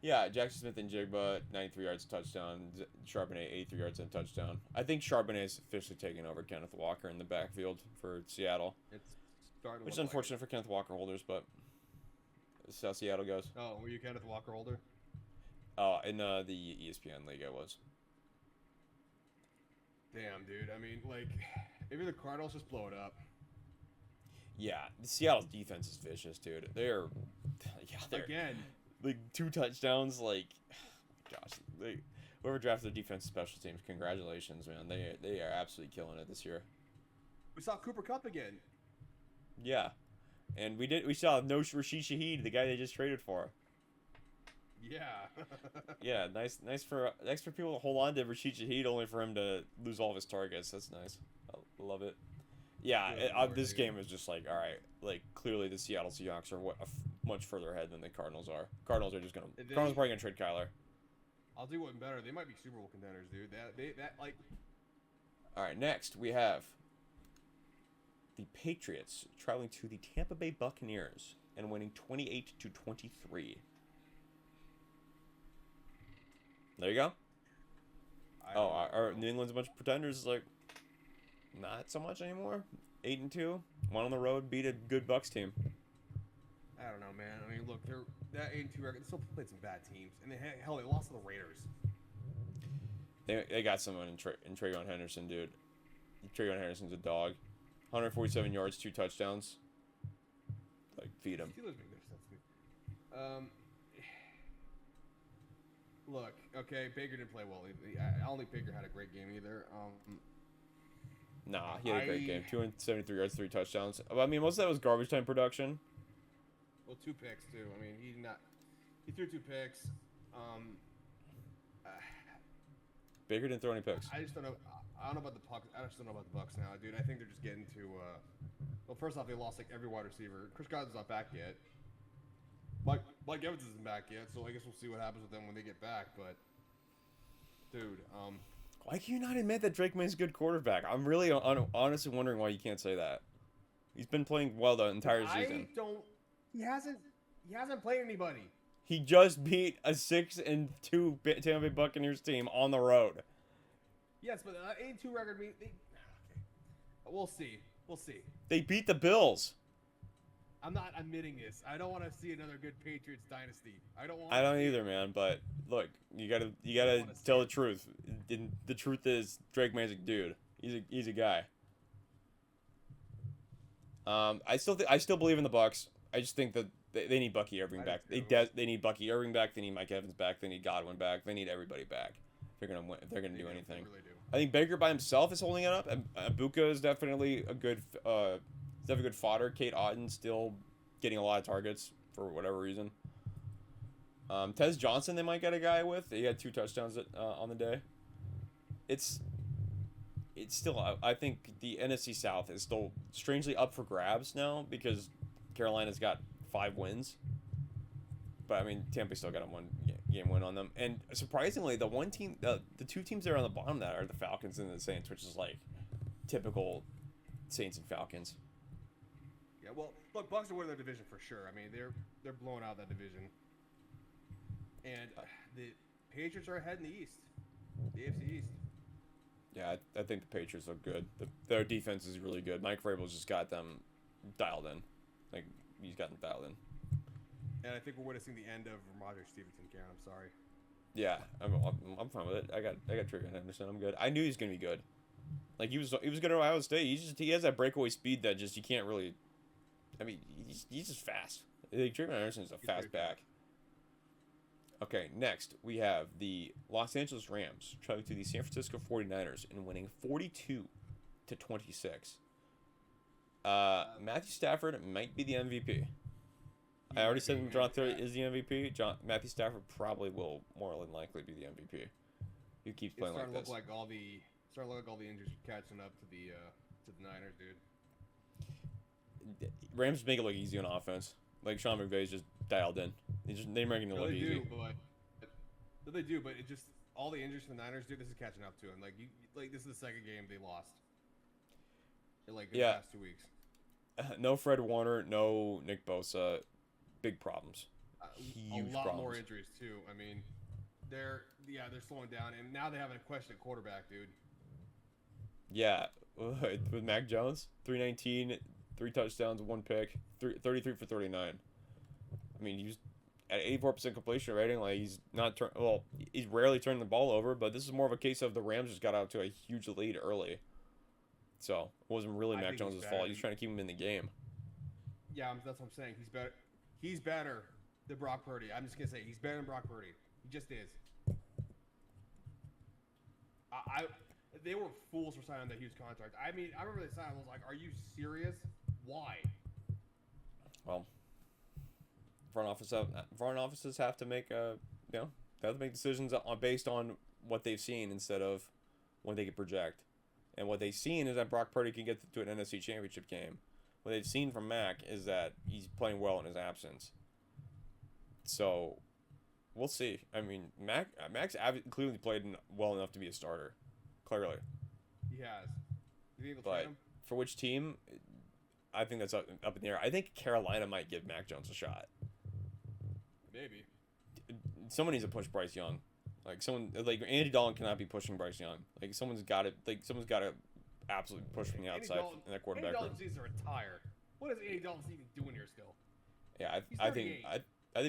Yeah, Jackson Smith and Jigba, 93 yards, touchdown. Charbonnet, 83 yards and touchdown. I think Charbonnet is officially taking over Kenneth Walker in the backfield for Seattle. Which is unfortunate for Kenneth Walker holders, but this is how Seattle goes. Oh, were you Kenneth Walker holder? In the ESPN league, I was. Damn, dude. I mean, like, maybe the Cardinals just blow it up. Yeah, the Seattle's defense is vicious, dude. They're again. Like 2 touchdowns, like, gosh, whoever drafted the defensive special teams, congratulations, man. They are absolutely killing it this year. We saw Cooper Kupp again. Yeah, and we saw no Rashid Shaheed, the guy they just traded for. Yeah. Yeah, nice for people to hold on to Rashid Shaheed, only for him to lose all of his targets. That's nice. I love it. Yeah, this game is just like, all right, like clearly the Seattle Seahawks are much further ahead than the Cardinals are. Cardinals are probably gonna trade Kyler. I'll do one better. They might be Super Bowl contenders, dude. That like. All right, next we have the Patriots traveling to the Tampa Bay Buccaneers and winning 28-23. There you go. New England's a bunch of pretenders. Like, not so much anymore. 8-2. One on the road, beat a good Bucs team. I don't know, man. I mean, look, that 8-2 record. They still played some bad teams, and they lost to the Raiders. They got someone in Travion Henderson, dude. Travion Henderson's a dog. 147 yards, 2 touchdowns. Like, feed him. Steelers make no sense to me. Look, okay, Baker didn't play well. I don't think Baker had a great game either. Nah, he had a great game. 273 yards, 3 touchdowns. I mean, most of that was garbage time production. Well, 2 picks too. I mean, he threw 2 picks. Baker didn't throw any picks. I just don't know. I don't know about the Bucs. I just don't know about the Bucs now, dude. I think they're just getting to. Well, first off, they lost like every wide receiver. Chris Godwin's not back yet. Mike Evans isn't back yet, so I guess we'll see what happens with them when they get back. But, dude, why can you not admit that Drake May's a good quarterback? I'm really honestly wondering why you can't say that. He's been playing well the entire season. He hasn't played anybody. He just beat a 6-2 Tampa Bay Buccaneers team on the road. Yes, but 8-2 record means we'll see. We'll see. They beat the Bills. I'm not admitting this. I don't want to see another good Patriots dynasty. I don't either, man. But look, you gotta tell the truth. The truth is Drake May's a dude. He's a guy. I still believe in the Bucs. I just think that they need Bucky Irving back. They need Bucky Irving back. They need Mike Evans back. They need Godwin back. They need everybody back. If they're gonna win, if they're gonna do anything. Really do. I think Baker by himself is holding it up. Ibuka is definitely a good fodder. Kate Otten still getting a lot of targets for whatever reason. Tez Johnson, they might get a guy with. He had 2 touchdowns on the day. It's still, I think the NFC South is still strangely up for grabs now because Carolina's got 5 wins. But I mean, Tampa still got a 1 game win on them. And surprisingly, the 2 teams that are on the bottom of that are the Falcons and the Saints, which is like typical Saints and Falcons. Yeah, well, look, Bucs are winning their division for sure. I mean, they're blowing out that division. And the Patriots are ahead in the East, the AFC East. Yeah, I think the Patriots look good. Their defense is really good. Mike Vrabel's just got them dialed in. Like, he's got them dialed in. And I think we're witnessing the end of Ramondre Stevenson, Karen. I'm sorry. Yeah, I'm fine with it. I got Trevor Henderson. I'm good. I knew he was gonna be good. Like he was good at Ohio State. He has that breakaway speed that just you can't really. I mean, he's just fast. Like, Trevor Henderson is a fast back. Okay, next we have the Los Angeles Rams traveling to the San Francisco 49ers and winning 42-26. Matthew Stafford might be the MVP. I already said Jonathan Taylor is the MVP. Matthew Stafford probably will more than likely be the MVP. He keeps playing like this. Starting to look like all the injuries are catching up to the Niners, dude. Rams make it look easy on offense. Like Sean McVay's just dialed in. They're making it look easy. They do, but it just all the injuries from the Niners, dude. This is catching up to them. Like this is the second game they lost. In the past 2 weeks. No Fred Warner, no Nick Bosa. Big problems. Huge a lot problems. more injuries too. I mean, they're slowing down, and now they have a question at quarterback, dude. Yeah, with Mac Jones, 319, 3 touchdowns, 1 pick, 33 for 39. I mean, he's at 84% completion rating. Like he's not he's rarely turning the ball over, but this is more of a case of the Rams just got out to a huge lead early. So it wasn't really Mac Jones' fault. He's trying to keep him in the game. Yeah, that's what I'm saying. He's better. He's better than Brock Purdy. I'm just gonna say he's better than Brock Purdy. He just is. They were fools for signing that huge contract. I mean, I remember they signed. I was like, "Are you serious? Why?" Well, front offices have to make they have to make decisions based on what they've seen instead of what they can project. And what they've seen is that Brock Purdy can get to an NFC Championship game. What they've seen from Mac is that he's playing well in his absence. So, we'll see. I mean, Mac's clearly played well enough to be a starter. Clearly. He has. You think they'll but trade him? For which team? I think that's up in the air. I think Carolina might give Mac Jones a shot. Maybe. Someone needs to push Bryce Young. Like Andy Dalton cannot be pushing Bryce Young. Someone's got to absolutely push from the outside in that quarterback room. Andy Dalton needs to retire. What is Andy Dalton even doing here still? Yeah, I think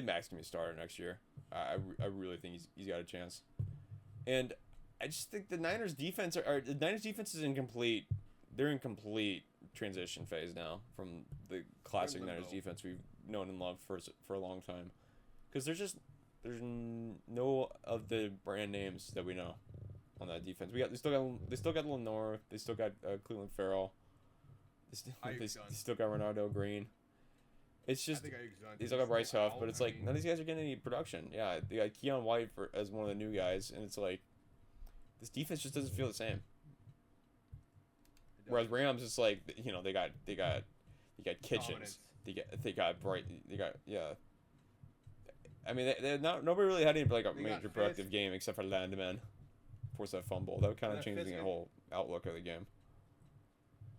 Mac's gonna be a starter next year. I really think he's got a chance. And I just think the Niners defense is incomplete. They're in complete transition phase now from the classic Niners defense we've known and loved for a long time. Because there's no of the brand names that we know on that defense. They still got Lenore. They still got Cleveland Farrell. They still got Ronaldo Green. It's just they still got Bryce Huff, but it's like none of these guys are getting any production. Yeah, they got Keon White as one of the new guys, and it's like this defense just doesn't feel the same. Whereas Rams, it's like they got Kitchens. They got Bright. I mean, nobody really had any a major productive game except for Landman. Forced that fumble. That kind of changed the whole outlook of the game.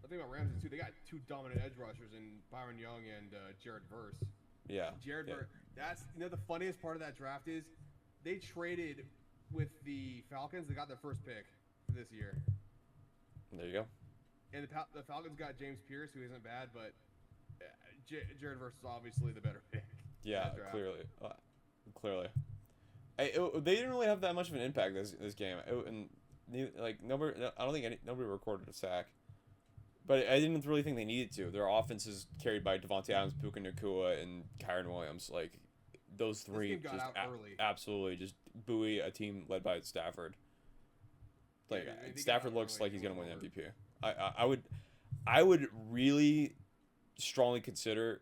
The thing about Rams is too, they got 2 dominant edge rushers in Byron Young and Jared Verse. Yeah. Verse. That's the funniest part of that draft is they traded with the Falcons. They got their first pick for this year. There you go. And the Falcons got James Pierce, who isn't bad, but Jared Verse is obviously the better pick. Yeah, clearly. They didn't really have that much of an impact this game, nobody recorded a sack, but I didn't really think they needed to. Their offense is carried by Devontae Adams, Puka Nacua, and Kyren Williams. Like those three just absolutely just buoy a team led by Stafford. Like Stafford looks like he's gonna win MVP. I would really strongly consider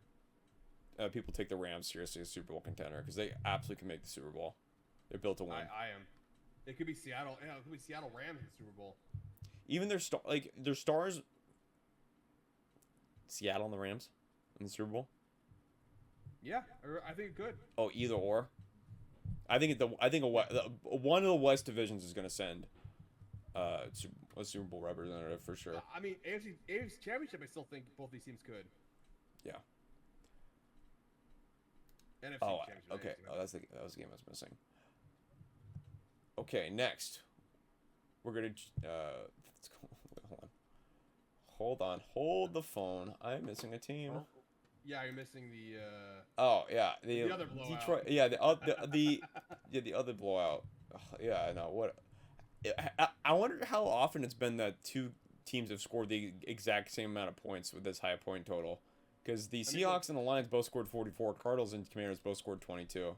people take the Rams seriously as Super Bowl contender because they absolutely can make the Super Bowl. They're built to win. I am. It could be Seattle. Yeah, it could be Seattle Rams in the Super Bowl. Even their stars. Seattle and the Rams in the Super Bowl. Yeah, I think it could. Oh, either or. I think one of the West divisions is going to send a Super Bowl representative for sure. I mean, AFC Championship. I still think both these teams could. Yeah. NFC oh, Championship. okay. Oh, that was the game I was missing. Okay, next we're gonna let's go. Wait, hold on, hold the phone. I'm missing a team. Oh, yeah, you're missing the Oh yeah, the other blowout. Detroit. Yeah, the other blowout. Ugh, yeah, I know what. I wonder how often it's been that two teams have scored the exact same amount of points with this high point total, because the Seahawks and the Lions both scored 44. Cardinals and Commanders both scored 22.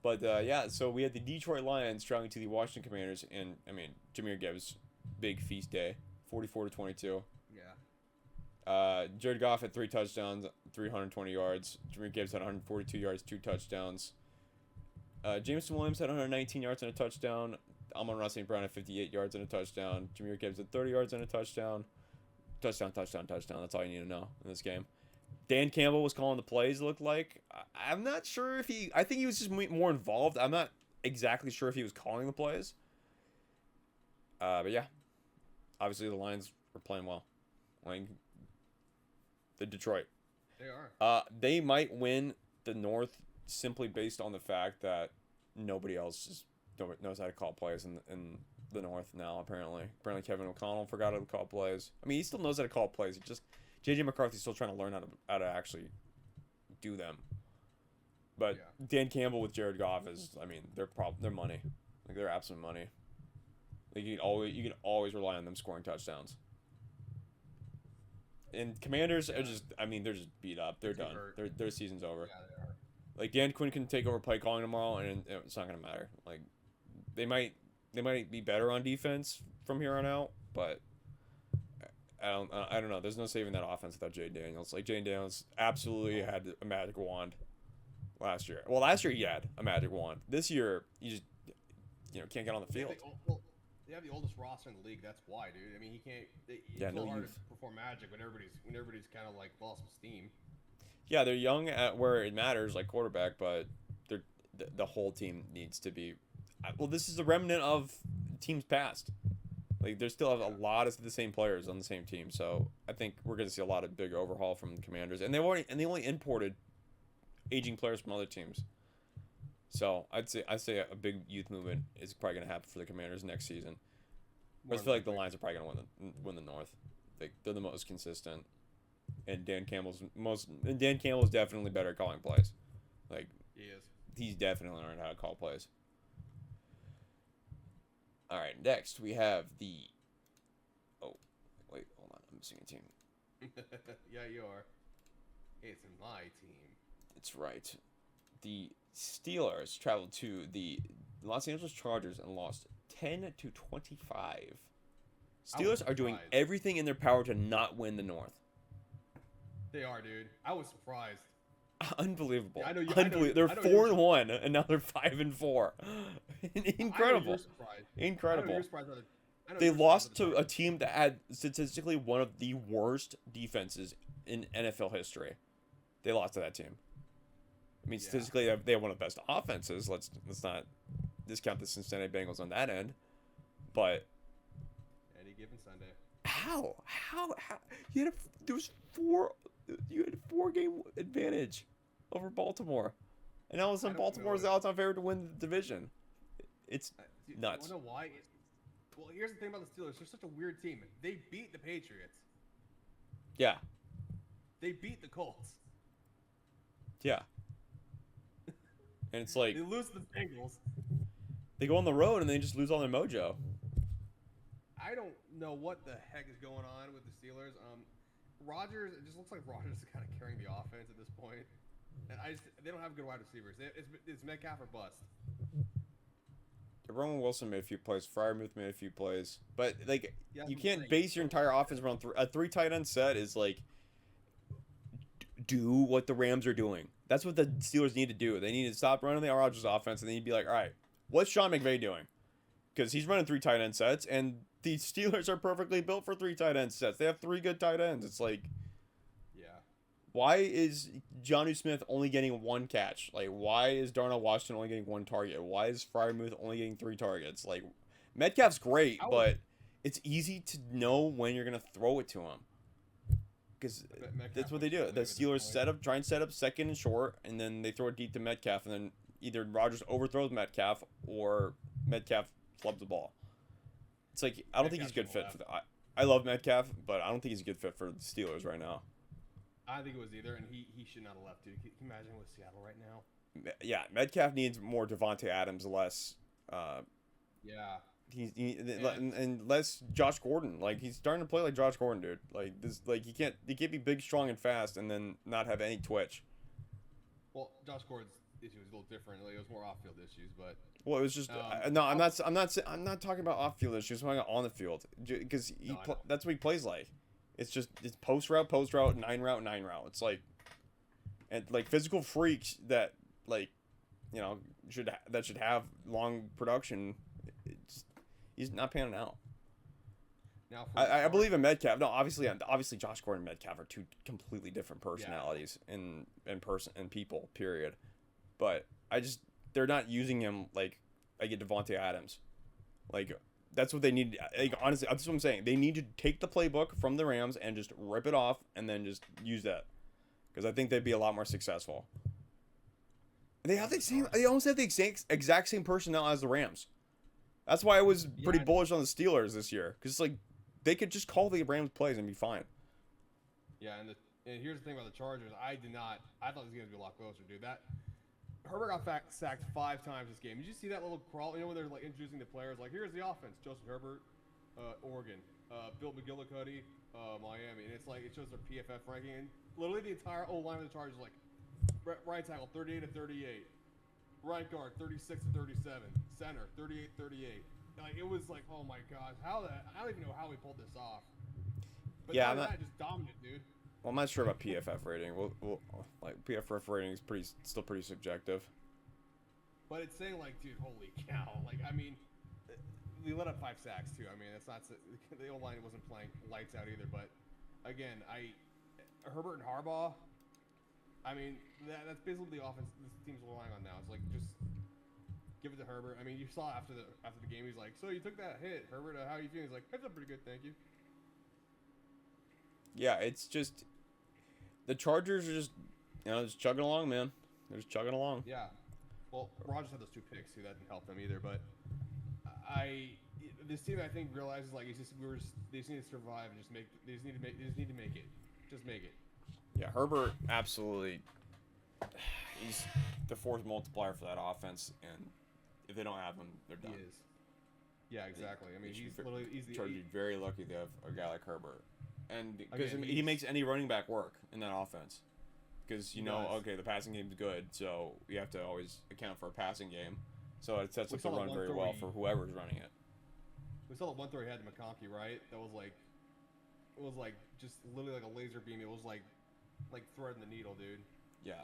But yeah, so we had the Detroit Lions traveling to the Washington Commanders, and I mean Jahmyr Gibbs, big feast day, 44-22. Yeah. Jared Goff had 3 touchdowns, 320 yards. Jahmyr Gibbs had 142 yards, 2 touchdowns. Jameson Williams had 119 yards and a touchdown. Amon-Ra St. Brown had 58 yards and a touchdown. Jahmyr Gibbs had 30 yards and a touchdown. Touchdown. That's all you need to know in this game. Dan Campbell was calling the plays, it looked like. I'm not sure if he... I think he was just more involved. I'm not exactly sure if he was calling the plays. But yeah. Obviously, the Lions were playing well. Like, the Detroit. They are. They might win the North simply based on the fact that nobody else knows how to call plays in the North now, apparently. Apparently Kevin O'Connell forgot how to call plays. I mean, he still knows how to call plays. He just... J.J. McCarthy's still trying to learn how to actually do them. But yeah. Dan Campbell with Jared Goff is... I mean, they're money. Like, they're absolute money. Like, you can always rely on them scoring touchdowns. And Commanders are just... I mean, they're just beat up. They're done. Their season's over. Yeah, they are. Like, Dan Quinn can take over play calling tomorrow, and it's not going to matter. Like, they might be better on defense from here on out, but I don't know. There's no saving that offense without Jay Daniels. Like, Jay Daniels absolutely had a magic wand last year. Well, last year he had a magic wand. This year, you just can't get on the field. They have the oldest roster in the league. That's why, dude. I mean, he can't. It's hard to perform magic when everybody's kind of like lost some steam. Yeah, they're young at where it matters, like quarterback, but the whole team needs to be. Well, this is a remnant of teams past. Like, they still have a lot of the same players on the same team, so I think we're going to see a lot of big overhaul from the Commanders, and they only imported aging players from other teams. So I'd say a big youth movement is probably going to happen for the Commanders next season. I feel like the Lions are probably going to win the North. They're the most consistent. And Dan Campbell's definitely better at calling plays. Like, he is. He's definitely learned how to call plays. All right, next we have the. Oh, wait, hold on, I'm missing a team. Yeah, you are. It's my team. That's right. The Steelers traveled to the Los Angeles Chargers and lost 10-25. Steelers are doing everything in their power to not win the North. They are, dude. I was surprised. Unbelievable. Yeah, I know you. Unbelievable. They're 4-1, and now they're 5-4. Incredible. Incredible. They lost to a team that had statistically one of the worst defenses in NFL history. They lost to that team. I mean, statistically, they have one of the best offenses. Let's not discount the Cincinnati Bengals on that end. But any given Sunday. How? You had a 4-game advantage over Baltimore, and all of a sudden Baltimore's the odds-on favorite to win the division. It's nuts. I don't know why. Well, here's the thing about the Steelers. They're such a weird team. They beat the Patriots. Yeah. They beat the Colts. Yeah. And it's like they lose to the Bengals. They go on the road and they just lose all their mojo. I don't know what the heck is going on with the Steelers. Rodgers, it just looks like Rodgers is kind of carrying the offense at this point. And they don't have good wide receivers. It's Metcalf or bust. Roman Wilson made a few plays. Freiermuth made a few plays. But, like, you can't base your entire offense around a 3 tight end set is, like, do what the Rams are doing. That's what the Steelers need to do. They need to stop running the Rodgers offense, and they need to be like, all right, what's Sean McVay doing? Because he's running 3 tight end sets, and the Steelers are perfectly built for 3 tight end sets. They have 3 good tight ends. It's like, why is Jonnu Smith only getting 1 catch? Like, why is Darnell Washington only getting 1 target? Why is Freiermuth only getting 3 targets? Like, Metcalf's great, but it's easy to know when you're going to throw it to him. Because that's what they do. The Steelers try and set up second and short, and then they throw it deep to Metcalf, and then either Rodgers overthrows Metcalf or Metcalf flubs the ball. It's like I don't think he's a good Metcalf fit for the. I love Metcalf, but I don't think he's a good fit for the Steelers right now. I don't think it was either, and he should not have left, dude. Can you imagine with Seattle right now? Yeah, Metcalf needs more Devontae Adams, less. Yeah. And less Josh Gordon. Like he's starting to play like Josh Gordon, dude. Like this, like he can't be big, strong, and fast, and then not have any twitch. Well, Josh Gordon's issue was a little different. Like, it was more off-field issues, but Well, it was just no. I'm not talking about off-field issues. I'm talking about on the field because that's what he plays like. It's post route, 9 route. It's like, and like physical freaks that like, should have long production. He's not panning out. Now I believe in Metcalf. No, obviously Josh Gordon and Metcalf are two completely different personalities in people. Period. But they're not using him like a Devontae Adams. Like that's what they need. Like honestly, that's what I'm saying. They need to take the playbook from the Rams and just rip it off and then just use that, because I think they'd be a lot more successful. They almost have the exact same personnel as the Rams. That's why I was pretty bullish on the Steelers this year, because like they could just call the Rams plays and be fine. Yeah, and here's the thing about the Chargers. I thought it was going to be a lot closer, dude. Herbert got sacked 5 times this game. Did you see that little crawl? When they're like introducing the players, like here's the offense: Justin Herbert, Oregon, Bill McGillicuddy, Miami, and it's like it shows their PFF ranking, and literally the entire O line of the Chargers, like right tackle 38 to 38, right guard 36 to 37, center 38-38. Like it was like, oh my gosh, I don't even know how we pulled this off. But yeah, just dominant, dude. Well, I'm not sure about PFF rating. We'll like PFF rating is still pretty subjective. But it's saying like, dude, holy cow! Like, I mean, we let up 5 sacks too. I mean, it's not the O line wasn't playing lights out either. But again, Herbert and Harbaugh. I mean, that's basically the offense this team's relying on now. It's like just give it to Herbert. I mean, you saw after the game, he's like, "So you took that hit, Herbert? How are you feeling?" He's like, "I feel pretty good, thank you." Yeah, it's just the Chargers are just chugging along, man. They're just chugging along. Yeah. Well, Rodgers had those 2 picks too. That didn't help them either. But this team, I think, realizes like they just need to survive and they just need to make it. Just make it. Yeah, Herbert absolutely. He's the force multiplier for that offense, and if they don't have him, they're done. He is. Yeah, exactly. I mean, he's the Chargers very lucky to have a guy like Herbert, and because he makes any running back work in that offense. Because okay, the passing game's good, so you have to always account for a passing game. So it sets up the run very well for whoever's running it. We saw the one throw he had to McConkey, right? That was like, it was like just literally like a laser beam. It was like threading the needle, dude. Yeah.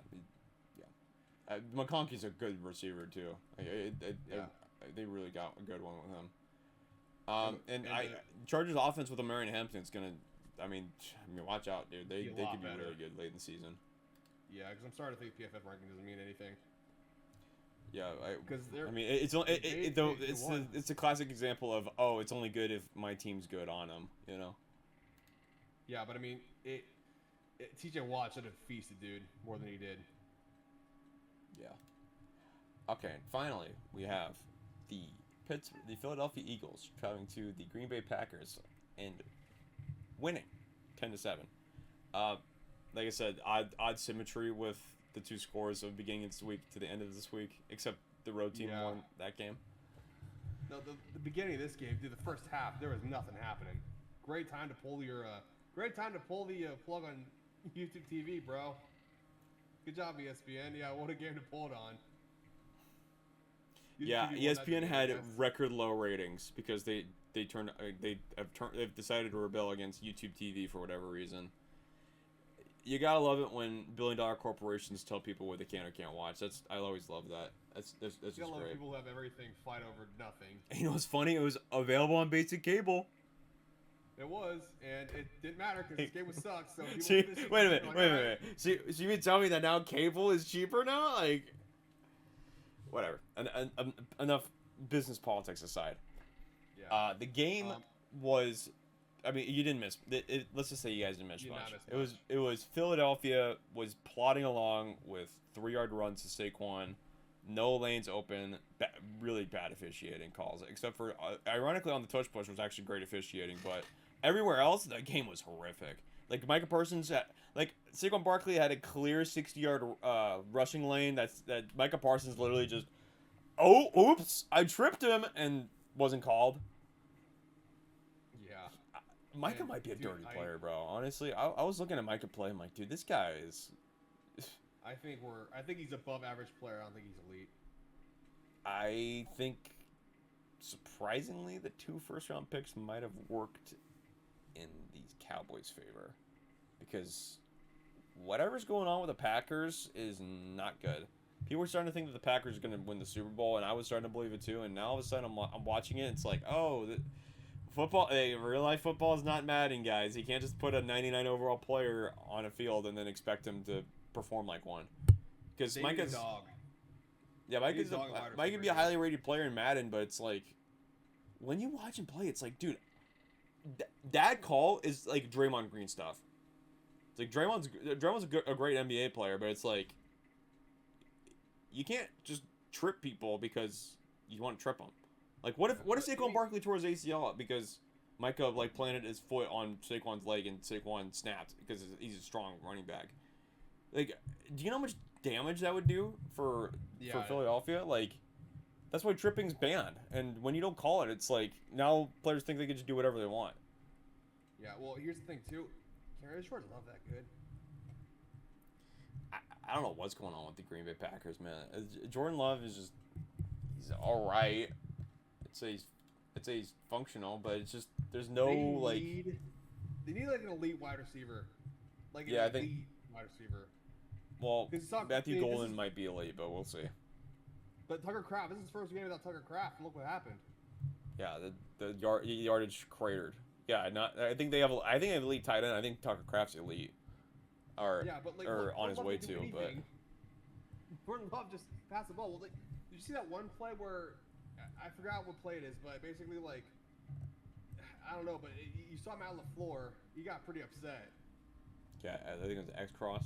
McConkey's a good receiver too. They really got a good one with him. Chargers offense with Marion Hampton's gonna. I mean, watch out, dude. They could be really good late in the season. Yeah, because I'm starting to think PFF ranking doesn't mean anything. Yeah, because it's a classic example of it's only good if my team's good on them, Yeah, but I mean, TJ Watt should have feasted, dude, more than he did. Yeah. Okay, finally we have the Philadelphia Eagles traveling to the Green Bay Packers and winning 10-7. Like I said, odd symmetry with the 2 scores of beginning of this week to the end of this week, except the road team won that game. No, the beginning of this game, dude, the first half, there was nothing happening. Great time to pull the plug on YouTube TV, bro. Good job, ESPN. Yeah, what a game to pull it on. ESPN had record low ratings because they've decided to rebel against YouTube TV for whatever reason. You gotta love it when billion-dollar corporations tell people what they can or can't watch. I always love that. That's just great. You love people who have everything fight over nothing. And what's funny? It was available on basic cable. It was, and it didn't matter because this game was sucked. So wait a minute. So you mean tell me that now cable is cheaper now? Like, whatever. Enough business politics aside. Yeah. The game was. I mean, you didn't miss. Let's just say you guys didn't miss much. It was Philadelphia was plodding along with 3-yard runs to Saquon, no lanes open, really bad officiating calls. Except for, ironically, on the touch push was actually great officiating, but everywhere else, the game was horrific. Like Micah Parsons, Saquon Barkley had a clear 60-yard rushing lane. That Micah Parsons literally just, oh, oops, I tripped him and wasn't called. Yeah. Micah might be a dirty player, bro. Honestly, I was looking at Micah play. I'm like, dude, this guy is. I think he's above average player. I don't think he's elite. I think, surprisingly, the 2 first-round picks might have worked in the Cowboys' favor, because whatever's going on with the Packers is not good. People were starting to think that the Packers are going to win the Super Bowl, and I was starting to believe it too. And now all of a sudden, I'm watching it. It's like, oh, football. Hey, real life football is not Madden, guys. You can't just put a 99 overall player on a field and then expect him to perform like one. Because Micah's dog. Yeah, Mike could be a highly rated player in Madden, but it's like, when you watch him play, it's like, dude, that call is like Draymond Green stuff. It's like Draymond's a great NBA player, but it's like, you can't just trip people because you want to trip them. Like, what if Saquon Barkley tore his ACL because Micah like planted his foot on Saquon's leg and Saquon snapped because he's a strong running back? Like, do you know how much damage that would do for Philadelphia? Like, that's why tripping's banned. And when you don't call it, it's like, now players think they can just do whatever they want. Yeah, well, here's the thing, too. Karen Short's not that good. I don't know what's going on with the Green Bay Packers, man. Jordan Love is just, he's all right. I'd say he's functional, but it's just, there's no, they need like an elite wide receiver. Like an elite wide receiver. Well, Matthew Golden might be elite, but we'll see. But Tucker Kraft, this is his first game without Tucker Kraft, and look what happened. Yeah, the yardage cratered. Yeah, I think they have elite tight end. I think Tucker Kraft's elite, or on his way to. But Jordan Love just passed the ball. Well, did you see that one play where I forgot what play it is, but basically like I don't know, but you saw him out on the floor. He got pretty upset. Yeah, I think it was X cross.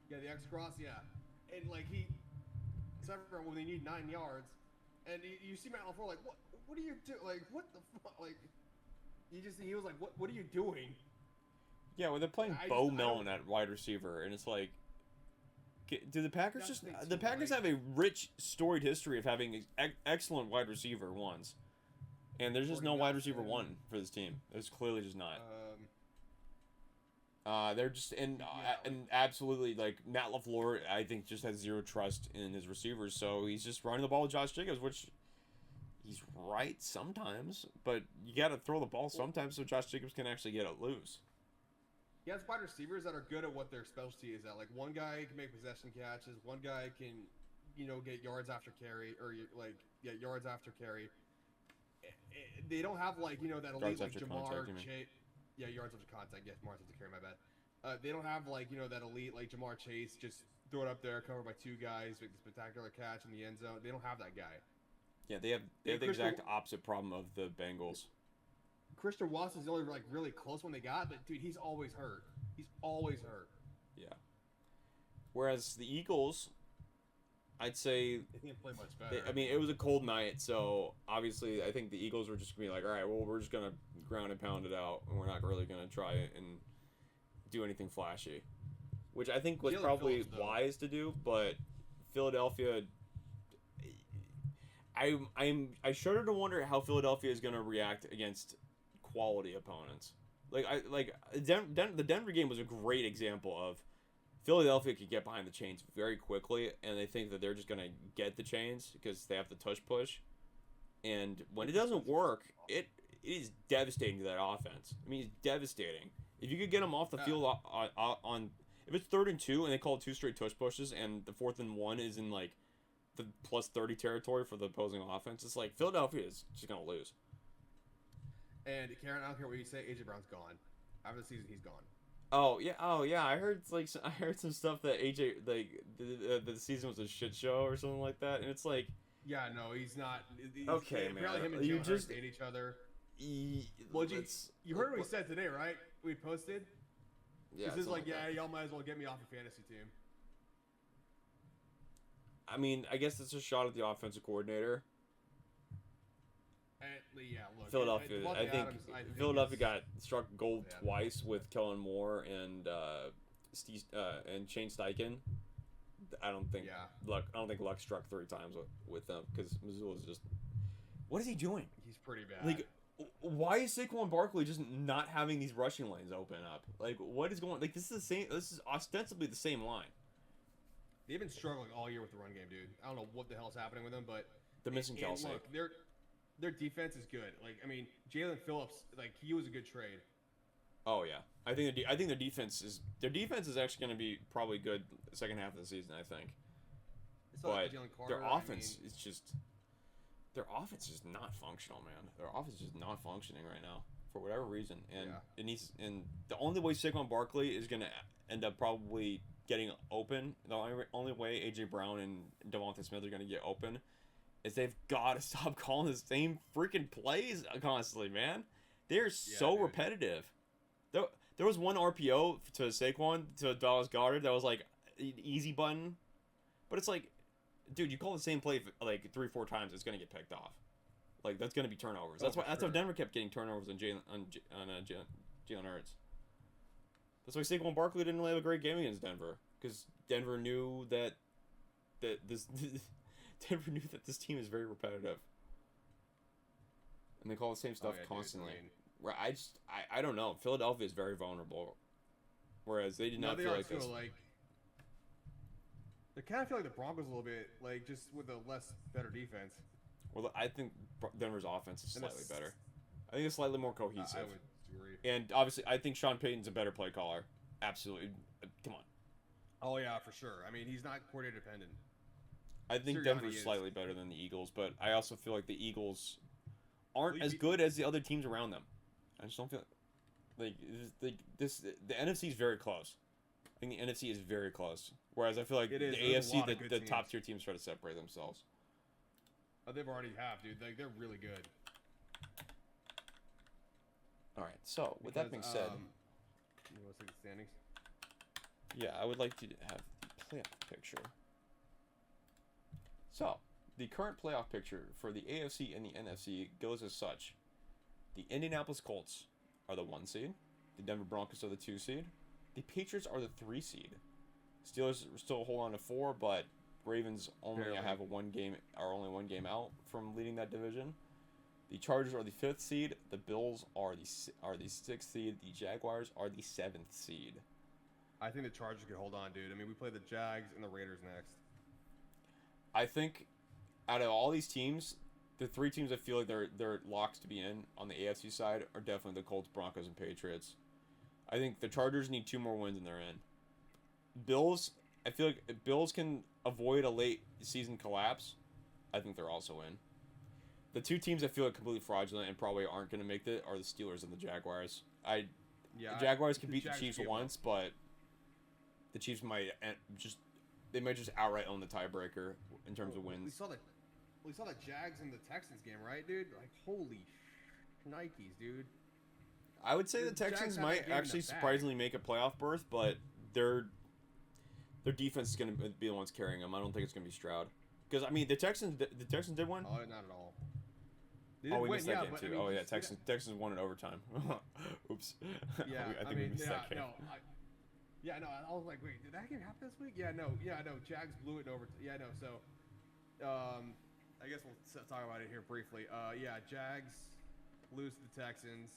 Yeah, the X cross. Yeah, and like when they need 9 yards, and you see him out on the floor like what do you do? Like what the fuck? Like he was like what are you doing? Yeah, well they're playing Bo Melton at wide receiver, and it's like, do the Packers the Packers have a rich storied history of having excellent wide receiver ones, and there's just no wide receiver one for this team. There's clearly just not. They're just and absolutely like Matt LaFleur, I think, just has zero trust in his receivers, so he's just running the ball with Josh Jacobs, which he's right sometimes, but you got to throw the ball sometimes so Josh Jacobs can actually get it loose. He has wide receivers that are good at what their specialty is at. Like one guy can make possession catches, one guy can, get yards after carry yards after carry. They don't have that elite like Jamar Chase. Yeah, yards after contact. Yes, yards after carry. My bad. They don't have that elite like Jamar Chase, just throw it up there, covered by 2 guys, make the spectacular catch in the end zone. They don't have that guy. Yeah, they have the exact opposite problem of the Bengals. Christian Watson is the only really close one they got, but dude, he's always hurt. Yeah. Whereas the Eagles, I'd say they can't play much better. It was a cold night, so obviously I think the Eagles were just gonna be like, all right, well, we're just gonna ground and pound it out, and we're not really gonna try it and do anything flashy, which I think was probably wise to do. But Philadelphia, I shudder to wonder how Philadelphia is gonna react against quality opponents. The Denver game was a great example of Philadelphia could get behind the chains very quickly, and they think that they're just going to get the chains because they have the touch push. And when it doesn't work, it is devastating to that offense. It's devastating. If you could get them off the field on if it's 3rd and 2 and they call it 2 straight touch pushes and the 4th and 1 is in like the plus 30 territory for the opposing offense, it's like Philadelphia is just going to lose. And Karen, I don't care what you say, AJ Brown's gone. After the season, he's gone. Oh yeah. I heard some stuff that AJ the season was a shit show or something like that, and it's like, yeah, no, he's not. Okay, man. Apparently, him and Jalen Hurts hate each other. Well, you heard what he said today, right? We posted. Yeah. This is like, y'all might as well get me off your fantasy team. I mean, I guess it's a shot at the offensive coordinator. Yeah, look, Philadelphia. Devontae I think Adams, Philadelphia is, got struck gold yeah. twice with Kellen Moore and and Shane Steichen. I don't think Luck struck 3 times with them because Missoula is just. What is he doing? He's pretty bad. Like, why is Saquon Barkley just not having these rushing lanes open up? Like, what is going? Like, this is the same. This is ostensibly the same line. They've been struggling all year with the run game, dude. I don't know what the hell's happening with them, but they're missing Kelsey. Look, their defense is good. Like, I mean, Jalen Phillips, like, he was a good trade. Oh yeah, I think their defense is actually going to be probably good the second half of the season. I think, but their offense is just not functional, man. Their offense is just not functioning right now for whatever reason, and it needs. And the only way Saquon Barkley is going to end up probably getting open, the only way AJ Brown and Devontae Smith are going to get open, is they've got to stop calling the same freaking plays constantly, man. They're so repetitive. There was one RPO to Saquon to Dallas Goedert that was like an easy button, but it's like, dude, you call the same play like 3-4 times, it's gonna get picked off. Like that's gonna be turnovers. That's how Denver kept getting turnovers on Jalen Hurts. That's why Saquon Barkley didn't really have a great game against Denver, because Denver knew that this team is very repetitive, and they call the same stuff constantly. Right, I don't know. Philadelphia is very vulnerable, whereas they did not feel like this. They kind of feel like the Broncos a little bit, like just with a better defense. Well, I think Denver's offense is slightly better. I think it's slightly more cohesive. I would agree. And obviously, I think Sean Payton's a better play caller. Absolutely, come on. Oh yeah, for sure. I mean, he's not coordinator dependent. I think Denver's slightly better than the Eagles, but I also feel like the Eagles aren't as good as the other teams around them. I just don't feel like this. The NFC is very close. I think the NFC is very close. Whereas I feel like the AFC, the top tier teams try to separate themselves. Oh, they've already dude. Like, they're really good. All right. So with that being said, you want to see the standings? Yeah, I would like to have the playoff picture. So the current playoff picture for the AFC and the NFC goes as such. The Indianapolis Colts are the 1 seed. The Denver Broncos are the 2 seed. The Patriots are the 3 seed. Steelers still hold on to 4, but Ravens only have only 1 game out from leading that division. The Chargers are the 5th seed. The Bills are the 6th seed. The Jaguars are the 7th seed. I think the Chargers could hold on, dude. I mean, we play the Jags and the Raiders next. I think out of all these teams, the 3 teams I feel like they're locks to be in on the AFC side are definitely the Colts, Broncos, and Patriots. I think the Chargers need 2 more wins and they're in. Bills, I feel like if Bills can avoid a late season collapse, I think they're also in. The 2 teams I feel like completely fraudulent and probably aren't going to make it are the Steelers and the Jaguars. The Jaguars can beat the Chiefs once, but the Chiefs might just outright own the tiebreaker in terms of wins. We saw the Jags and the Texans game, right, dude? Like, holy Nikes, dude. I would say the Texans might actually surprisingly make a playoff berth, but their defense is going to be the ones carrying them. I don't think it's going to be Stroud. Because, I mean, the Texans did win? Oh, not at all. We missed that game, too. I mean, Texans won in overtime. Oops. Yeah, I think we missed that game. No, I was like, wait, did that game happen this week? Yeah, no, Jags blew it in overtime. Yeah, no, so, I guess we'll talk about it here briefly. Jags lose to the Texans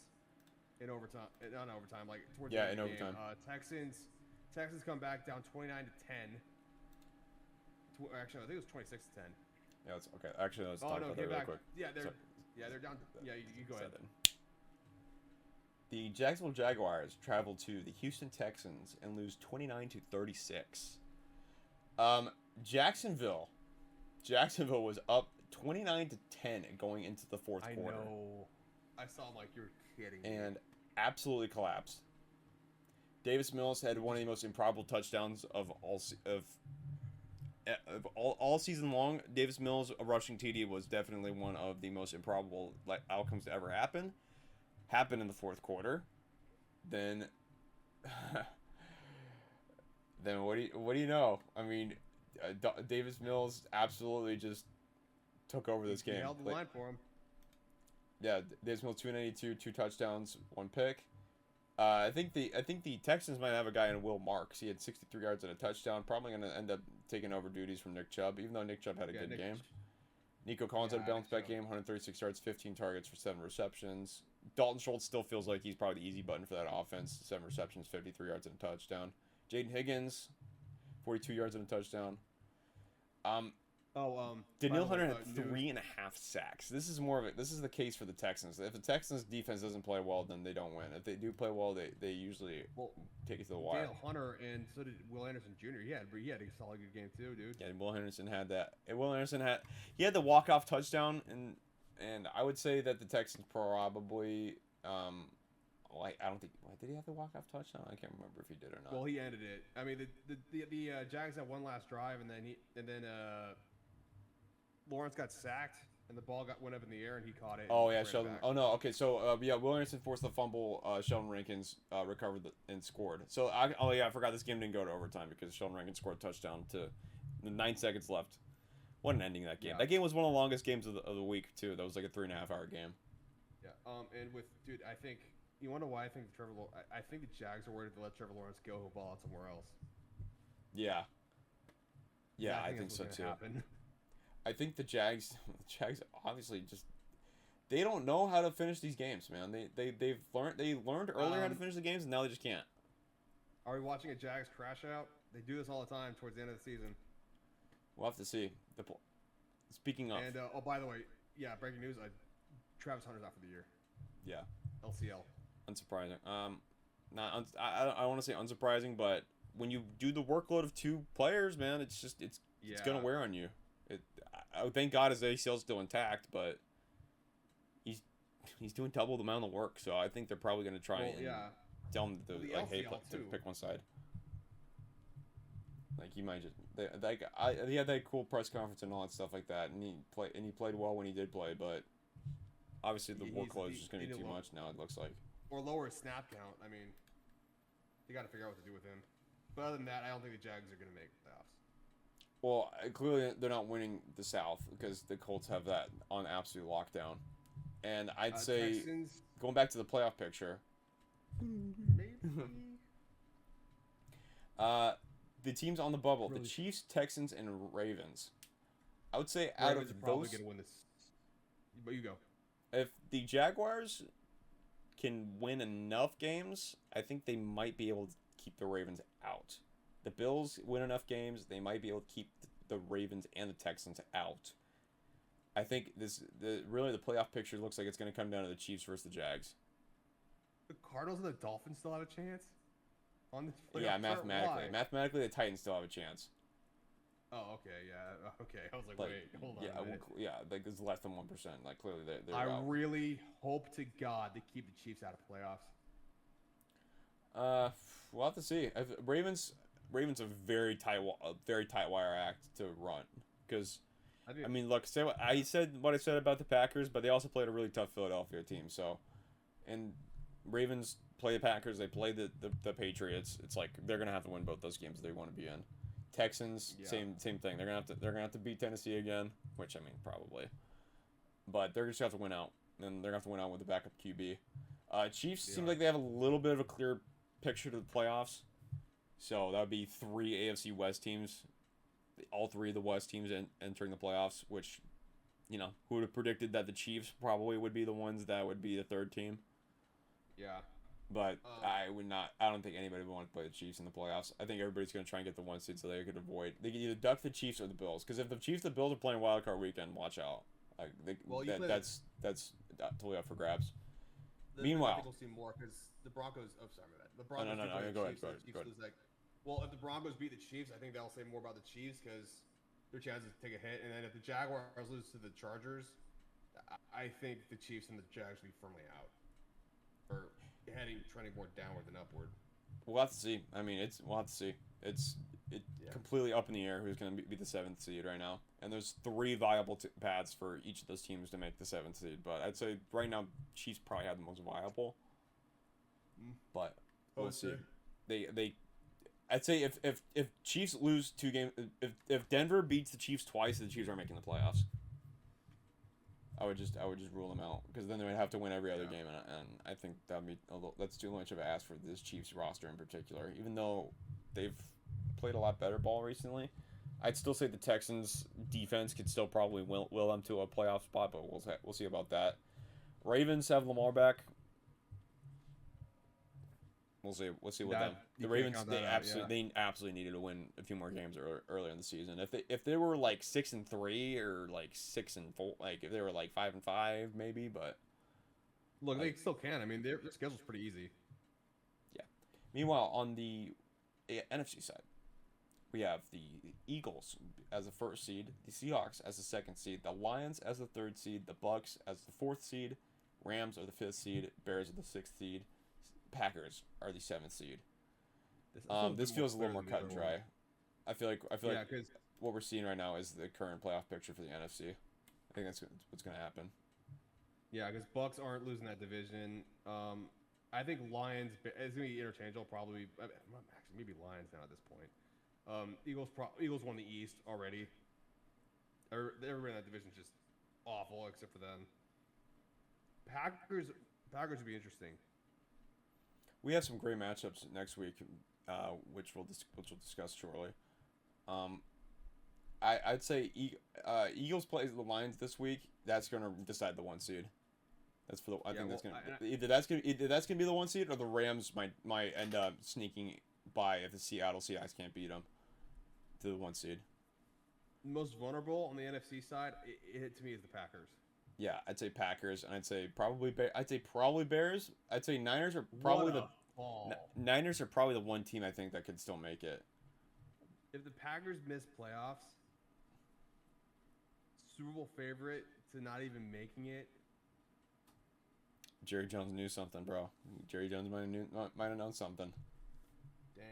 in overtime. Not in overtime, like towards the end of the game. Texans come back down 29-10. Actually, I think it was 26-10. Yeah, it's okay. Actually, let's talk about that real quick. Yeah, they're down. Yeah, you go ahead. The Jacksonville Jaguars travel to the Houston Texans and lose 29-36. Jacksonville was up 29-10 going into the fourth quarter. I know. I saw them like you're kidding me. And absolutely collapsed. Davis Mills had one of the most improbable touchdowns of all season long. Davis Mills, a rushing TD, was definitely one of the most improbable outcomes to ever happen. Happened in the fourth quarter. Then what do you know? I mean, Davis Mills absolutely just took over this He game. held the line for him. Yeah, Davis Mills 292, 2 touchdowns, 1 pick. I think the Texans might have a guy in Will Marks. He had 63 yards and a touchdown. Probably going to end up taking over duties from Nick Chubb, even though Nick Chubb had a good game. Nico Collins had a bounce back game, 136 yards, 15 targets for 7 receptions. Dalton Schultz still feels like he's probably the easy button for that offense. 7 receptions, 53 yards and a touchdown. Jaden Higgins, 42 yards and a touchdown. Danielle Hunter had 3.5 sacks. This is the case for the Texans. If the Texans defense doesn't play well, then they don't win. If they do play well, they usually take it to the wire. Danielle Hunter and so did Will Anderson Jr. He had a solid good game too, dude. Yeah, Will Anderson had that. And Will Anderson had the walk-off touchdown, and I would say that the Texans probably I don't think did he have the walk-off touchdown? I can't remember if he did or not. Well, he ended it. I mean, the Jags had one last drive, and then Lawrence got sacked, and the ball went up in the air, and he caught it. Oh yeah, Sheldon. Oh no, okay. So Will Anderson forced the fumble. Sheldon Rankins recovered and scored. So I forgot this game didn't go to overtime because Sheldon Rankins scored a touchdown to the 9 seconds left. What an ending that game. Yeah. That game was one of the longest games of the week too. That was like a 3.5-hour game. Yeah. And I think you wonder why I think I think the Jags are worried to let Trevor Lawrence go who ball out somewhere else. Yeah. Yeah, I think so too. Happen. I think the Jags obviously just they don't know how to finish these games, man. They learned earlier how to finish the games, and now they just can't. Are we watching a Jags crash out? They do this all the time towards the end of the season. We'll have to see. Speaking of, and by the way, yeah, breaking news: Travis Hunter's out for the year. Yeah. LCL. Unsurprising. I don't want to say unsurprising, but when you do the workload of 2 players, man, it's gonna wear on you. Thank God his ACL is still intact, but he's doing double the amount of work. So I think they're probably gonna try and tell him to pick one side. Like he might just he had that cool press conference and all that stuff like that, and he played well when he did play, but obviously the workload is just gonna be too much now. It looks like. Or lower his snap count. I mean, you got to figure out what to do with him. But other than that, I don't think the Jags are going to make playoffs. Well, clearly they're not winning the South because the Colts have that on absolute lockdown. And I'd say, Texans, going back to the playoff picture, maybe. The teams on the bubble, the Chiefs, Texans, and Ravens. I would say out of those, probably going to win this. But you go. If the Jaguars can win enough games, I think they might be able to keep the Ravens out. The Bills win enough games, they might be able to keep the Ravens and the Texans out. I think the playoff picture looks like it's going to come down to the Chiefs versus the Jags. The Cardinals and the Dolphins still have a chance on this playoff. Yeah, mathematically, the Titans still have a chance. Oh, okay, yeah, okay. I was like wait, hold on. Like it's less than 1%. Like clearly they're I out. really hope to God they keep the Chiefs out of playoffs. We'll have to see. Ravens a very tight wire act to run because I mean, look, say what I said about the Packers, but they also played a really tough Philadelphia team. So, and Ravens play the Packers, they play the Patriots. It's like they're gonna have to win both those games if they want to be in. Texans, same thing. They're gonna have to beat Tennessee again, which I mean probably, but they're just gonna have to win out, and they're gonna have to win out with the backup QB. Chiefs seem like they have a little bit of a clear picture to the playoffs, so that would be 3 AFC West teams, all 3 of the West teams entering the playoffs. Which, you know, who would have predicted that the Chiefs probably would be the ones that would be the 3rd team? Yeah. But I don't think anybody would want to play the Chiefs in the playoffs. I think everybody's going to try and get the 1 seed so they could avoid. They can either duck the Chiefs or the Bills. Because if the Chiefs and the Bills are playing Wild Card Weekend, watch out. That's totally up for grabs. Meanwhile, we'll see more because the Broncos. Oh, sorry about that. The Broncos. No. Go ahead. Well, if the Broncos beat the Chiefs, I think they'll say more about the Chiefs because their chances to take a hit. And then if the Jaguars lose to the Chargers, I think the Chiefs and the Jags will be firmly out. Or trending more downward than upward. We'll have to see. I mean, we'll have to see. It's completely up in the air who's going to be the 7th seed right now. And there's 3 viable paths for each of those teams to make the 7th seed. But I'd say right now, Chiefs probably have the most viable. But we'll see. I'd say if Chiefs lose 2 games, if Denver beats the Chiefs twice, the Chiefs are making the playoffs. I would just rule them out because then they would have to win every other game, and I think that's too much of an ask for this Chiefs roster in particular. Even though they've played a lot better ball recently, I'd still say the Texans defense could still probably will them to a playoff spot, but we'll see about that. Ravens have Lamar back. We'll see with them. The Ravens they absolutely needed to win a few more games earlier in the season. If they were like 6-3 or like 6-4, like if they were like 5-5 maybe, but look, they still can. I mean, their schedule's pretty easy. Yeah. Meanwhile, on the NFC side, we have the Eagles as the 1st seed, the Seahawks as the 2nd seed, the Lions as the 3rd seed, the Bucks as the 4th seed, Rams are the 5th seed, Bears are the 6th seed, Packers are the 7th seed. This feels a little more cut and dry. I feel like what we're seeing right now is the current playoff picture for the NFC. I think that's what's going to happen. Yeah, because Bucks aren't losing that division. I think Lions it's going to be interchangeable. Probably, actually, maybe Lions now at this point. Eagles won the East already. Everybody in that division is just awful except for them. Packers would be interesting. We have some great matchups next week, which we'll discuss shortly. I'd say Eagles plays the Lions this week. That's going to decide the 1 seed. That's for the. I think that's going to either that's going to be the 1 seed or the Rams might end up sneaking by if the Seattle Seahawks can't beat them to the 1 seed. Most vulnerable on the NFC side, it to me is the Packers. Yeah, I'd say Packers, and I'd say probably Bears. I'd say Niners are probably Niners are probably the one team I think that could still make it. If the Packers miss playoffs, Super Bowl favorite to not even making it. Jerry Jones knew something, bro. Jerry Jones might have known something. Damn.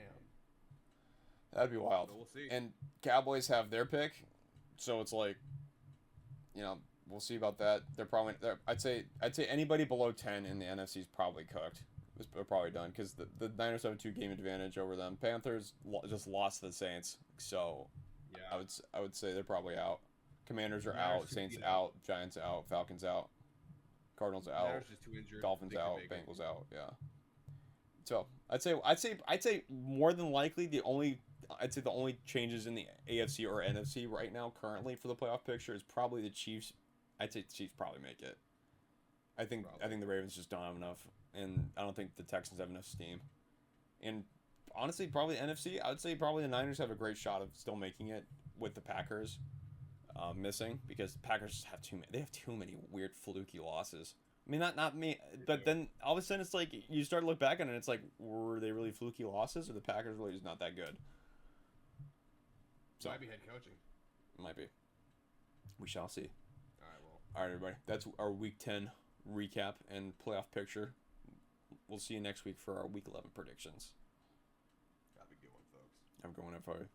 That'd be wild. But we'll see. And Cowboys have their pick, so it's like, we'll see about that. I'd say anybody below 10 in the NFC is probably cooked. They're probably done because the Niners have a 2-game advantage over them. Panthers just lost to the Saints, so yeah. I would say they're probably out. Commanders are out. Saints out. Giants out. Falcons out. Cardinals out. Just too injured. Dolphins out. Bengals out. Yeah. So I'd say more than likely the only changes in the AFC or NFC right now currently for the playoff picture is probably the Chiefs. I'd say the Chiefs probably make it. I think the Ravens just don't have enough, and I don't think the Texans have enough steam. And honestly, probably the NFC. I would say probably the Niners have a great shot of still making it with the Packers missing because the Packers have too many weird fluky losses. I mean, not me, but then all of a sudden it's like you start to look back on it and it's like, were they really fluky losses or the Packers really just not that good? So might be head coaching. Might be. We shall see. All right, everybody. That's our Week 10 recap and playoff picture. We'll see you next week for our Week 11 predictions. Have a good one, folks. Have a good one, everybody.